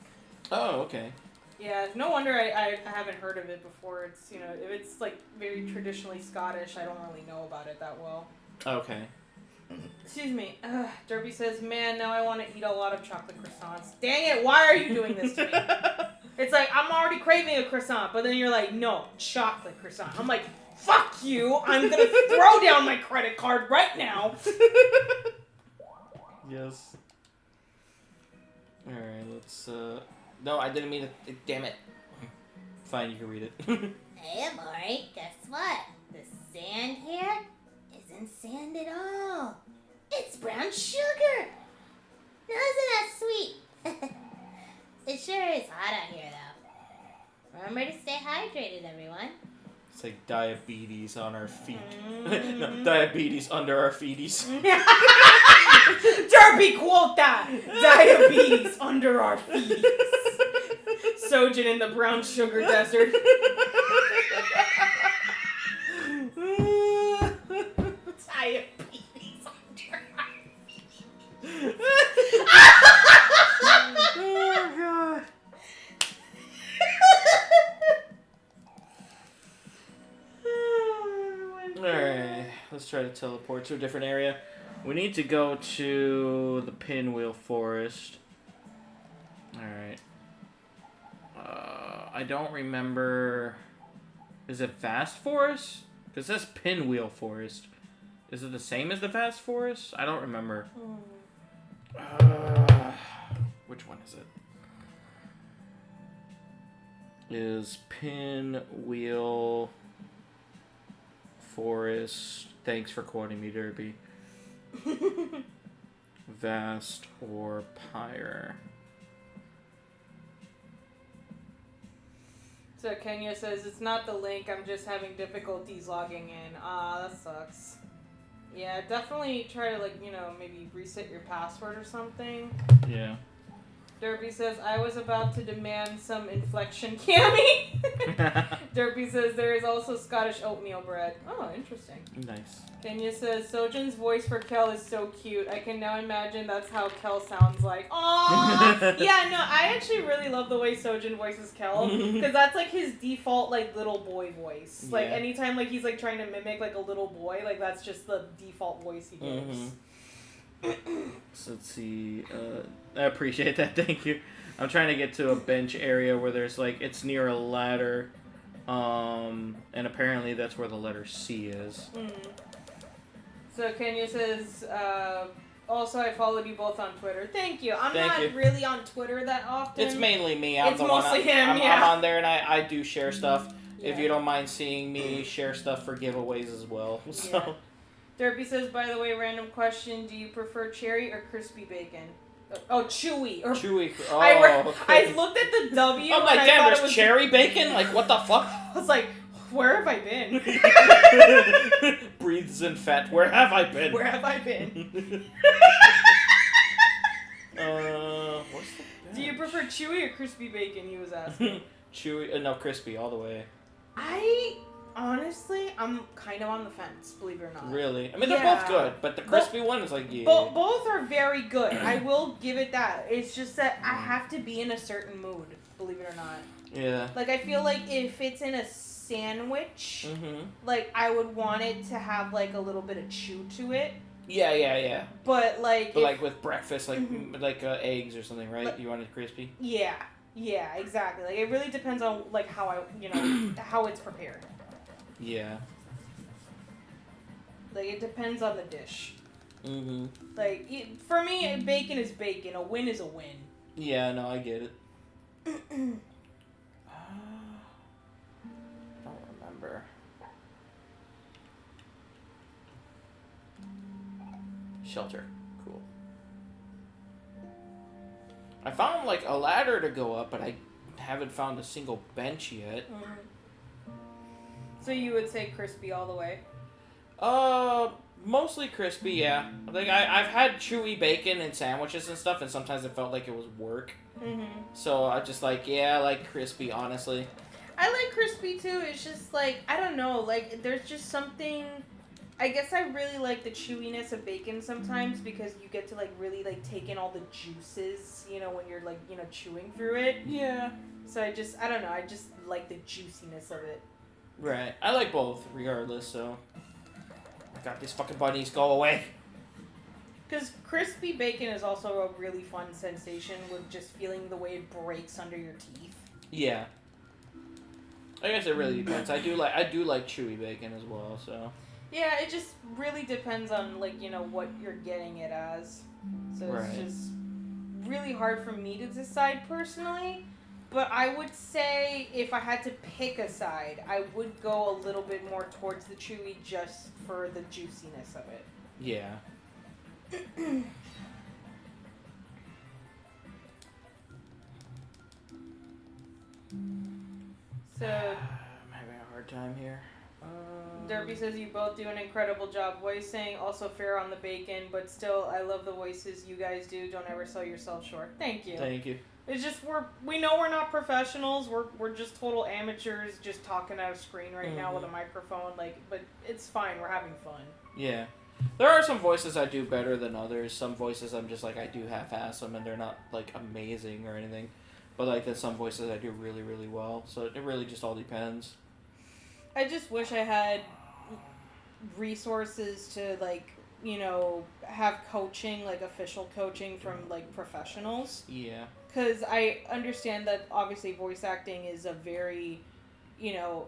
Oh, okay. Yeah, no wonder I haven't heard of it before. It's, you know, if it's like very traditionally Scottish, I don't really know about it that well. Okay. Excuse me. Derpy says, man, now I want to eat a lot of chocolate croissants. Dang it, why are you doing this to me? It's like, I'm already craving a croissant, but then you're like, no, chocolate croissant. I'm like, fuck you, I'm gonna throw down my credit card right now. Yes. Alright, let's, no, I didn't mean to, damn it. Fine, you can read it. Hey, Omori, guess what? The sand here isn't sand at all. It's brown sugar. Now, isn't that sweet? It sure is hot out here, though. Remember to stay hydrated, everyone. It's like diabetes on our feet. No, diabetes under our feeties. Derpy quote that! Diabetes under our feet. Sojan in the brown sugar desert. Diabetes under our feet. Oh, God. Alright, let's try to teleport to a different area. We need to go to the Pinwheel Forest. Alright. I don't remember... Is it Vast Forest? Because it says Pinwheel Forest. Is it the same as the Vast Forest? I don't remember. Which one is it? Is Pinwheel Forest... Thanks for quoting me, Derpy. Vast or Pyre? So Kenya says, it's not the link, I'm just having difficulties logging in. Ah, that sucks. Yeah, definitely try to, like, you know, maybe reset your password or something. Yeah. Derpy says, I was about to demand some inflection Camy. Derpy says, there is also Scottish oatmeal bread. Oh, interesting. Nice. Kenya says, Sojan's voice for Kel is so cute. I can now imagine that's how Kel sounds like. Aww! Yeah, no, I actually really love the way Sojan voices Kel. Because that's, like, his default, like, little boy voice. Like, Yeah. anytime, like, he's, like, trying to mimic, like, a little boy, like, that's just the default voice he gives. So let's see. I appreciate that. Thank you. I'm trying to get to a bench area where there's like it's near a ladder, and apparently that's where the letter C is. So Kenya says, also I followed you both on Twitter. Thank you. I'm Thank not you. really on Twitter that often. It's mainly me. I'm It's the one. mostly him, I'm yeah. on there and I do share stuff. If Yeah. you don't mind seeing me share stuff for giveaways as well. So. Yeah. Derpy says, by the way, random question, do you prefer cherry or crispy bacon? Oh, chewy. Or Chewy. Oh, I looked at the W I'm and like, I damn, thought there's it was cherry bacon? Like, what the fuck? I was like, where have I been? Breathes in fat. Where have I been? Where have I been? What's the Do you prefer chewy or crispy bacon, he was asking. Chewy, no, crispy, all the way. Honestly, I'm kind of on the fence, believe it or not. Really? I mean, they're Yeah. both good, but the crispy one is like, yeah. Both are very good. I will give it that. It's just that I have to be in a certain mood, believe it or not. Yeah. Like, I feel like if it's in a sandwich, like, I would want it to have, like, a little bit of chew to it. Yeah. But, like... But, like, with breakfast, like, eggs or something, right? Like- You want it crispy? Yeah, exactly. Like, it really depends on, like, how how it's prepared. Yeah. Like, it depends on the dish. Mm-hmm. Like, for me, bacon is bacon. A win is a win. Yeah, no, I get it. Don't remember. Shelter. Cool. I found, like, a ladder to go up, but I haven't found a single bench yet. So you would say crispy all the way? Mostly crispy, yeah. Like, I've had chewy bacon in sandwiches and stuff, and sometimes it felt like it was work. So I just like, yeah, I like crispy, honestly. I like crispy too. It's just like, I don't know, like there's just something. I guess I really like the chewiness of bacon sometimes because you get to like really like take in all the juices, you know, when you're like, you know, chewing through it. Yeah. So I don't know, I just like the juiciness of it. Right. I like both, regardless, so. God, these fucking bunnies, go away. Because crispy bacon is also a really fun sensation with just feeling the way it breaks under your teeth. Yeah. I guess it really depends. I do like chewy bacon as well, so. Yeah, it just really depends on, like, you know, what you're getting it as. So it's just really hard for me to decide personally. But I would say if I had to pick a side, I would go a little bit more towards the chewy just for the juiciness of it. Yeah. So, I'm having a hard time here. Derby says you both do an incredible job voicing. Also fair on the bacon, but still, I love the voices you guys do. Don't ever sell yourself short. Thank you. Thank you. It's just we know we're not professionals. We're just total amateurs, just talking at a screen right now with a microphone. Like, but it's fine. We're having fun. Yeah. There are some voices I do better than others. Some voices I'm just like, I do half-ass them and they're not like amazing or anything. But like there's some voices I do really, really well. So it really just all depends. I just wish I had resources to like, you know, have coaching, like official coaching from like professionals. Yeah. Because I understand that obviously voice acting is a very, you know,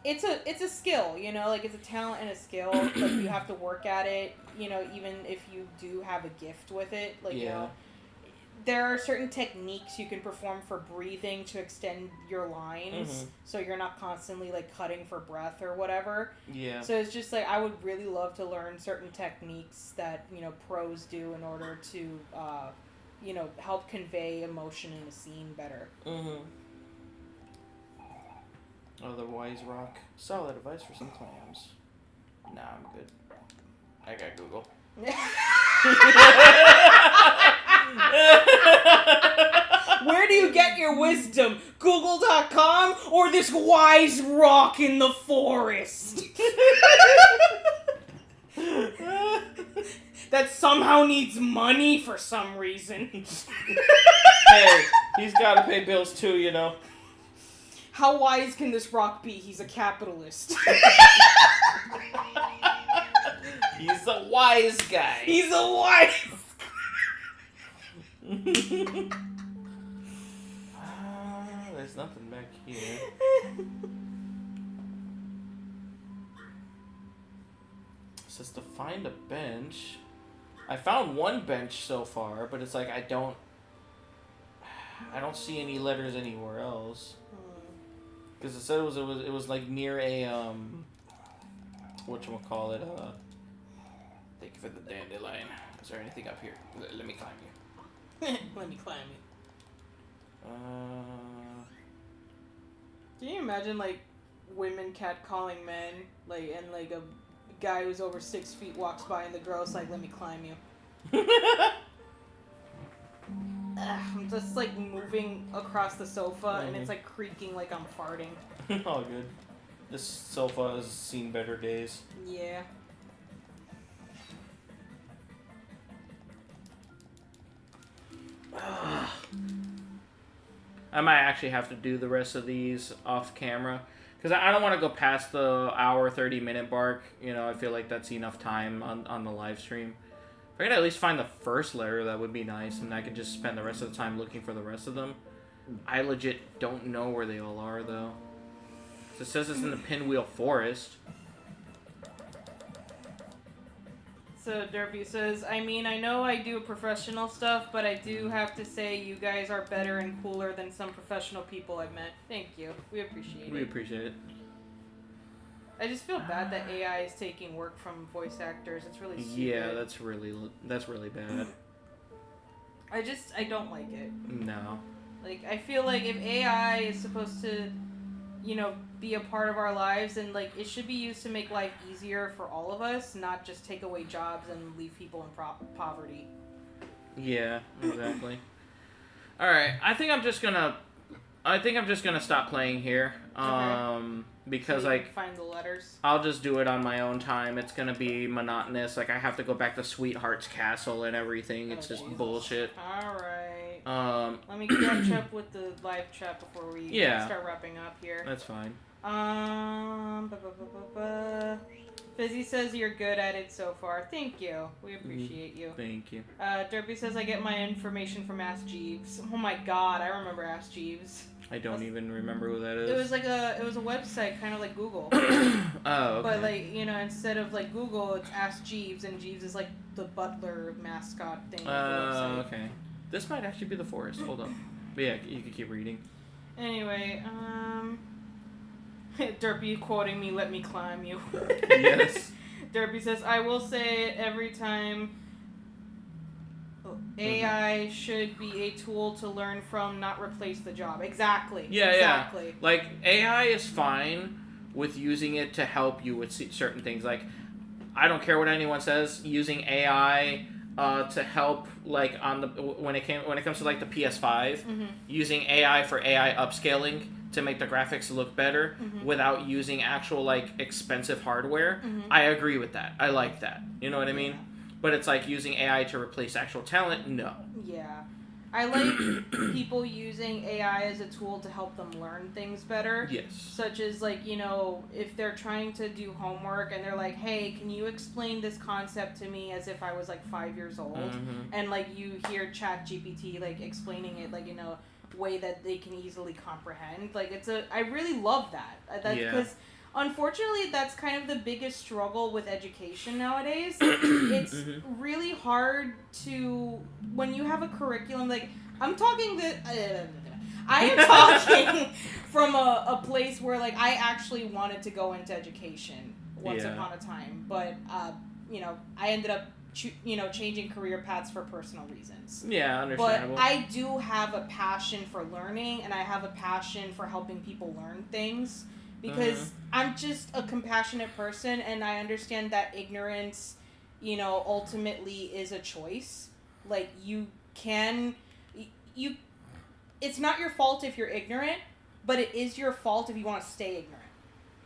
it's a skill, you know, like it's a talent and a skill. Like you have to work at it, you know, even if you do have a gift with it. Like, you know, there are certain techniques you can perform for breathing to extend your lines, so you're not constantly like cutting for breath or whatever. Yeah. So it's just like I would really love to learn certain techniques that, you know, pros do in order to, you know, help convey emotion in a scene better. Otherwise, rock. Solid advice for some clams. Nah, I'm good. I got Google. Where do you get your wisdom? Google.com or this wise rock in the forest? That somehow needs money for some reason. Hey, he's gotta pay bills too, you know. How wise can this rock be? He's a capitalist. He's a wise guy. He's a wise. There's nothing back here. It says to find a bench. I found one bench so far, but it's like I don't see any letters anywhere else. Because it said it was like near a whatchamacallit, thank you for the dandelion. Is there anything up here? Let me climb you. Let me climb it. Can you imagine like women catcalling men, like, and like a guy who's over 6 feet walks by and the girl's like, "Let me climb you." I'm just like moving across the sofa and it's like creaking like I'm farting. All good. This sofa has seen better days. Yeah. I might actually have to do the rest of these off camera. Because I don't want to go past the hour, 30-minute mark. You know, I feel like that's enough time on the live stream. If I could at least find the first letter, that would be nice. And I could just spend the rest of the time looking for the rest of them. I legit don't know where they all are, though. So it says it's in the Pinwheel Forest. So Derpy says, I mean, I know I do professional stuff, but I do have to say you guys are better and cooler than some professional people I've met. Thank you. We appreciate it. We appreciate it. I just feel bad that AI is taking work from voice actors. It's really stupid. Yeah, that's really bad. I don't like it. No. Like, I feel like if AI is supposed to, you know, be a part of our lives, and like it should be used to make life easier for all of us, not just take away jobs and leave people in poverty. Yeah, exactly. All right, I think I'm just gonna stop playing here. Because so you like can find the letters. I'll just do it on my own time. It's gonna be monotonous. Like I have to go back to Sweetheart's Castle and everything. It's just Jesus. bullshit. All right. Let me catch up with the live chat before we start wrapping up here. That's fine. Fizzy says you're good at it so far. Thank you. We appreciate you. Thank you. Derpy says I get my information from Ask Jeeves. Oh my god, I remember Ask Jeeves. I don't even remember who that is. It was a website kind of like Google. Oh, okay. But like, you know, instead of like Google, it's Ask Jeeves, and Jeeves is like the butler mascot thing. Oh, okay. This might actually be the forest. Hold on. But yeah, you can keep reading. Anyway, Derpy quoting me, "Let me climb you." Yes. Derpy says, I will say it every time. AI should be a tool to learn from, not replace the job. Exactly. Yeah, exactly. yeah. Like, AI is fine with using it to help you with certain things. Like, I don't care what anyone says, using AI to help, like, on the when it comes to like the PS5, using AI for AI upscaling to make the graphics look better without using actual like expensive hardware. I agree with that. I like that. You know what I mean? But it's like using AI to replace actual talent. No. Yeah. I like people using AI as a tool to help them learn things better. Yes. Such as, like, you know, if they're trying to do homework and they're like, hey, can you explain this concept to me as if I was, like, 5 years old? And, like, you hear ChatGPT, like, explaining it, like, in a way that they can easily comprehend. Like, I really love that. Because unfortunately, that's kind of the biggest struggle with education nowadays. It's really hard to, when you have a curriculum, like, I'm talking I am talking from a place where, like, I actually wanted to go into education once upon a time, but, you know, I ended up, changing career paths for personal reasons. Yeah, understandable. But I do have a passion for learning, and I have a passion for helping people learn things. because I'm just a compassionate person, and I understand that ignorance, you know, ultimately is a choice. Like, it's not your fault if you're ignorant, but it is your fault if you want to stay ignorant.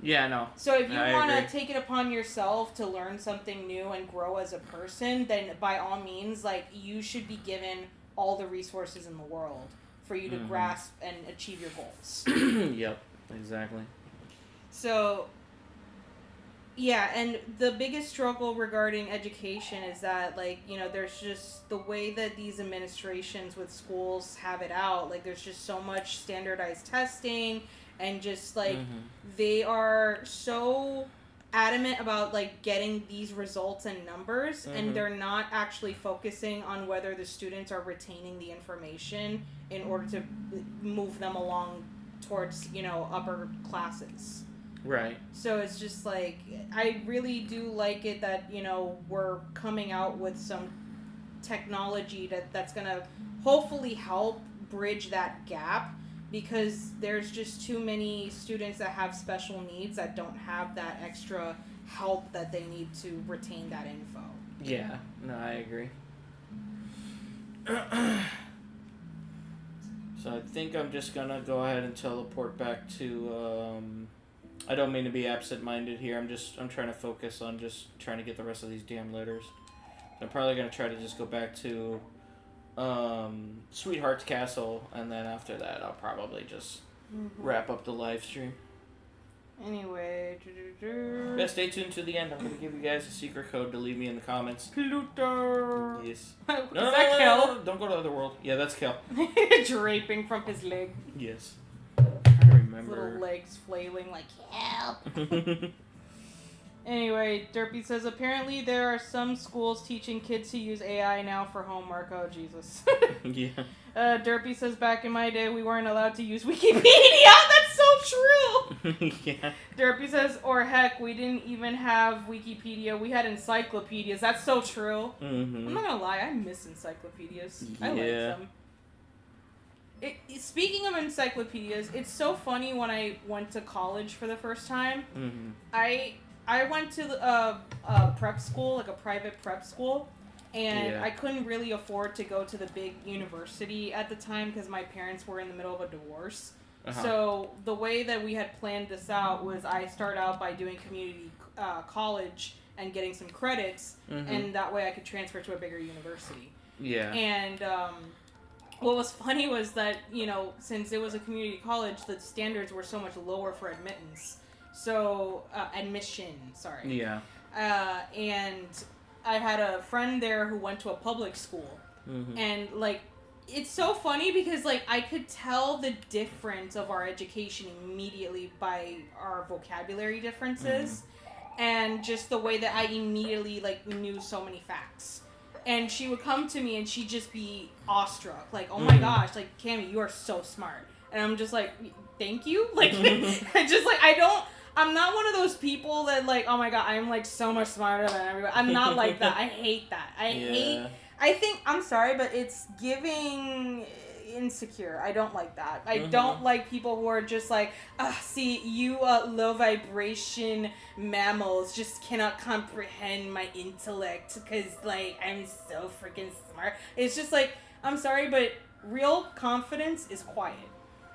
Yeah, no. So if you want to take it upon yourself to learn something new and grow as a person, then by all means, like, you should be given all the resources in the world for you to grasp and achieve your goals. Yep, exactly. So, yeah, and the biggest struggle regarding education is that, like, you know, there's just the way that these administrations with schools have it out, like, there's just so much standardized testing, and just, like, they are so adamant about, like, getting these results and numbers, and they're not actually focusing on whether the students are retaining the information in order to move them along towards, you know, upper classes. Right. So it's just like, I really do like it that, you know, we're coming out with some technology that's going to hopefully help bridge that gap, because there's just too many students that have special needs that don't have that extra help that they need to retain that info. Yeah, no, I agree. So I think I'm just going to go ahead and teleport back to... I don't mean to be absent-minded here. I'm trying to focus on just trying to get the rest of these damn letters. I'm probably going to try to just go back to Sweetheart's Castle, and then after that I'll probably just wrap up the live stream. Anyway, Yeah, stay tuned to the end. I'm going to give you guys a secret code to leave me in the comments. Pluto. Yes. Is that Kel? No, don't go to Otherworld. Yeah, that's Kel. Draping from his leg. Yes. I remember. Little legs flailing like, Help. Anyway, Derpy says, apparently there are some schools teaching kids to use AI now for homework. Oh, Jesus. Yeah. Derpy says, back in my day, we weren't allowed to use Wikipedia. That's so true. Yeah. Derpy says, or heck, we didn't even have Wikipedia. We had encyclopedias. That's so true. I'm not gonna lie, I miss encyclopedias. I like them. Speaking of encyclopedias, it's so funny when I went to college for the first time. I went to a prep school, like a private prep school, and I couldn't really afford to go to the big university at the time because my parents were in the middle of a divorce. So the way that we had planned this out was I start out by doing community college and getting some credits, and that way I could transfer to a bigger university. Yeah. And what was funny was that, you know, since it was a community college, the standards were so much lower for admittance. So, admission, sorry. Yeah. And I had a friend there who went to a public school. And, like, it's so funny because, like, I could tell the difference of our education immediately by our vocabulary differences. And just the way that I immediately, like, knew so many facts. And she would come to me and she'd just be awestruck. Like, oh my gosh, like, Camy, you are so smart. And I'm just like, thank you? Like, I'm not one of those people that, like, oh my god, I'm, like, so much smarter than everybody. I'm not like that. I hate that. I think, I'm sorry, but it's giving insecure. I don't like that. I don't like people who are just like, see, you low vibration mammals just cannot comprehend my intellect because, like, I'm so freaking smart. It's just like, I'm sorry, but real confidence is quiet.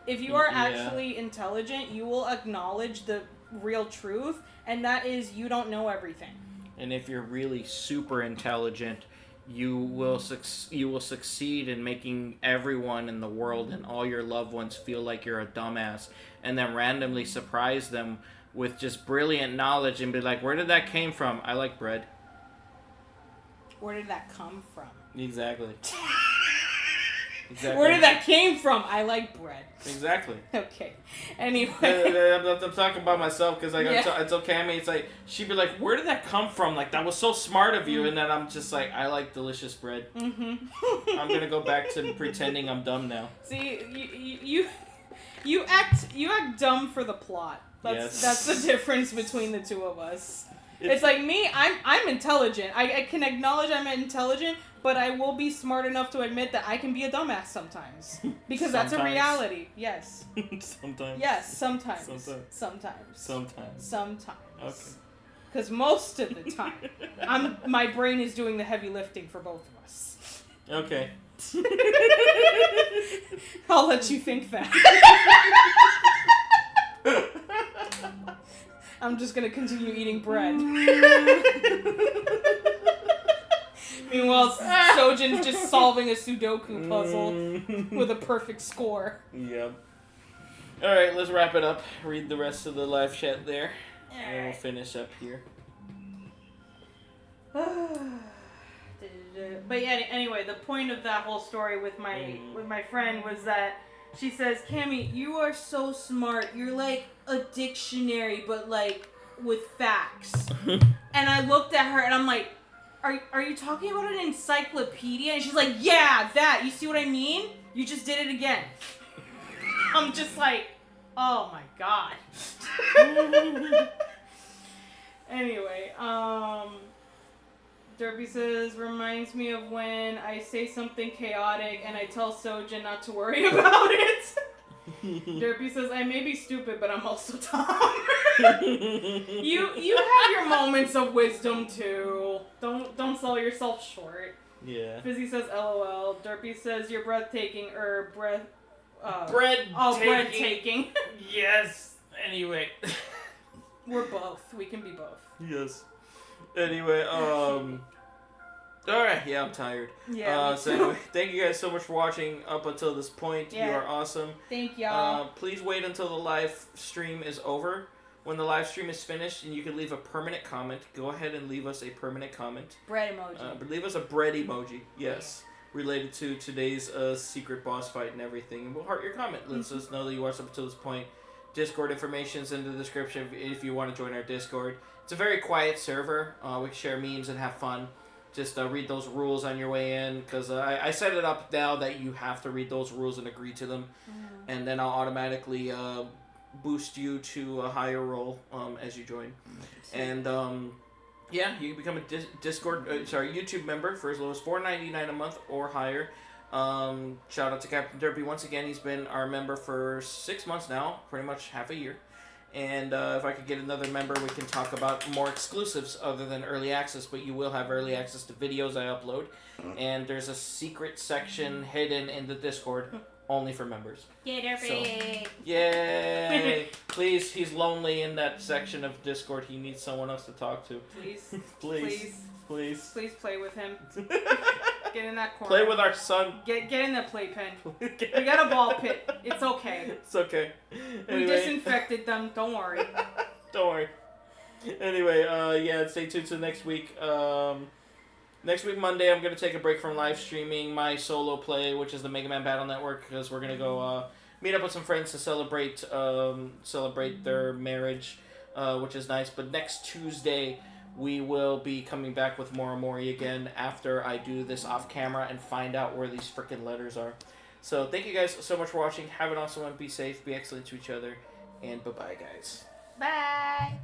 If you are actually intelligent, you will acknowledge the real truth, and that is you don't know everything. And if you're really super intelligent, you will succeed in making everyone in the world and all your loved ones feel like you're a dumbass, and then randomly surprise them with just brilliant knowledge and be like, where did that came from? I like bread. Where did that come from? Exactly. Where did that came from? I like bread. Exactly. Okay. Anyway. I'm talking about myself because, like, I told Camy, it's like, she'd be like, where did that come from? Like, that was so smart of you. And then I'm just like, I like delicious bread. I'm going to go back to pretending I'm dumb now. See, you act dumb for the plot. That's the difference between the two of us. It's like me, I'm intelligent. I can acknowledge I'm intelligent, but I will be smart enough to admit that I can be a dumbass sometimes. Because that's a Sometimes. reality. Yes. Sometimes. Yes, sometimes. Sometimes. Sometimes. Sometimes. Sometimes. Okay. Because most of the time, my brain is doing the heavy lifting for both of us. Okay. I'll let you think that. I'm just gonna continue eating bread. Meanwhile, Sojan's just solving a Sudoku puzzle with a perfect score. Yep. Alright, let's wrap it up. Read the rest of the live chat there. And we'll finish up here. But yeah, anyway, the point of that whole story with my friend was that she says, Camy, you are so smart. You're like a dictionary, but like with facts. And I looked at her and I'm like, are you talking about an encyclopedia? And she's like, yeah, that. You see what I mean? You just did it again. I'm just like, oh my god. Anyway, Derpy says, reminds me of when I say something chaotic and I tell Sojan not to worry about it. Derpy says, I may be stupid, but I'm also dumb. You have your moments of wisdom too. Don't sell yourself short. Yeah. Fizzy says, LOL. Derpy says, you're breathtaking, bread taking. Yes. Anyway. We're both. We can be both. Yes. Anyway, alright, yeah, I'm tired. Yeah. So anyway, thank you guys so much for watching up until this point. Yeah. You are awesome. Thank y'all. Please wait until the live stream is over. When the live stream is finished and you can leave a permanent comment, go ahead and leave us a permanent comment. Bread emoji. Leave us a bread emoji, yes, related to today's secret boss fight and everything. And we'll heart your comment. Lets us know that you watched up until this point. Discord information is in the description if you want to join our Discord. It's a very quiet server. We can share memes and have fun. Just read those rules on your way in, because I set it up now that you have to read those rules and agree to them. And then I'll automatically boost you to a higher role as you join. And yeah, you can become a YouTube member for as low as $4.99 a month or higher. Shout out to Captain Derpy once again. He's been our member for 6 months now, pretty much half a year. And if I could get another member, we can talk about more exclusives other than early access. But you will have early access to videos I upload. And there's a secret section hidden in the Discord only for members. Yay, Derpy! So, yay! Please, he's lonely in that section of Discord. He needs someone else to talk to. Please. Please. Please. Please play with him. Get in that corner. Play with our son. Get in the playpen. We got a ball pit. It's okay. It's okay. We disinfected them. Don't worry. Don't worry. Anyway, yeah, stay tuned to next week. Next week, Monday, I'm going to take a break from live streaming my solo play, which is the Mega Man Battle Network, because we're going to go meet up with some friends to celebrate their marriage, which is nice. But next Tuesday, we will be coming back with more Omori again after I do this off camera and find out where these freaking letters are. So thank you guys so much for watching. Have an awesome one. Be safe. Be excellent to each other. And bye-bye, guys. Bye!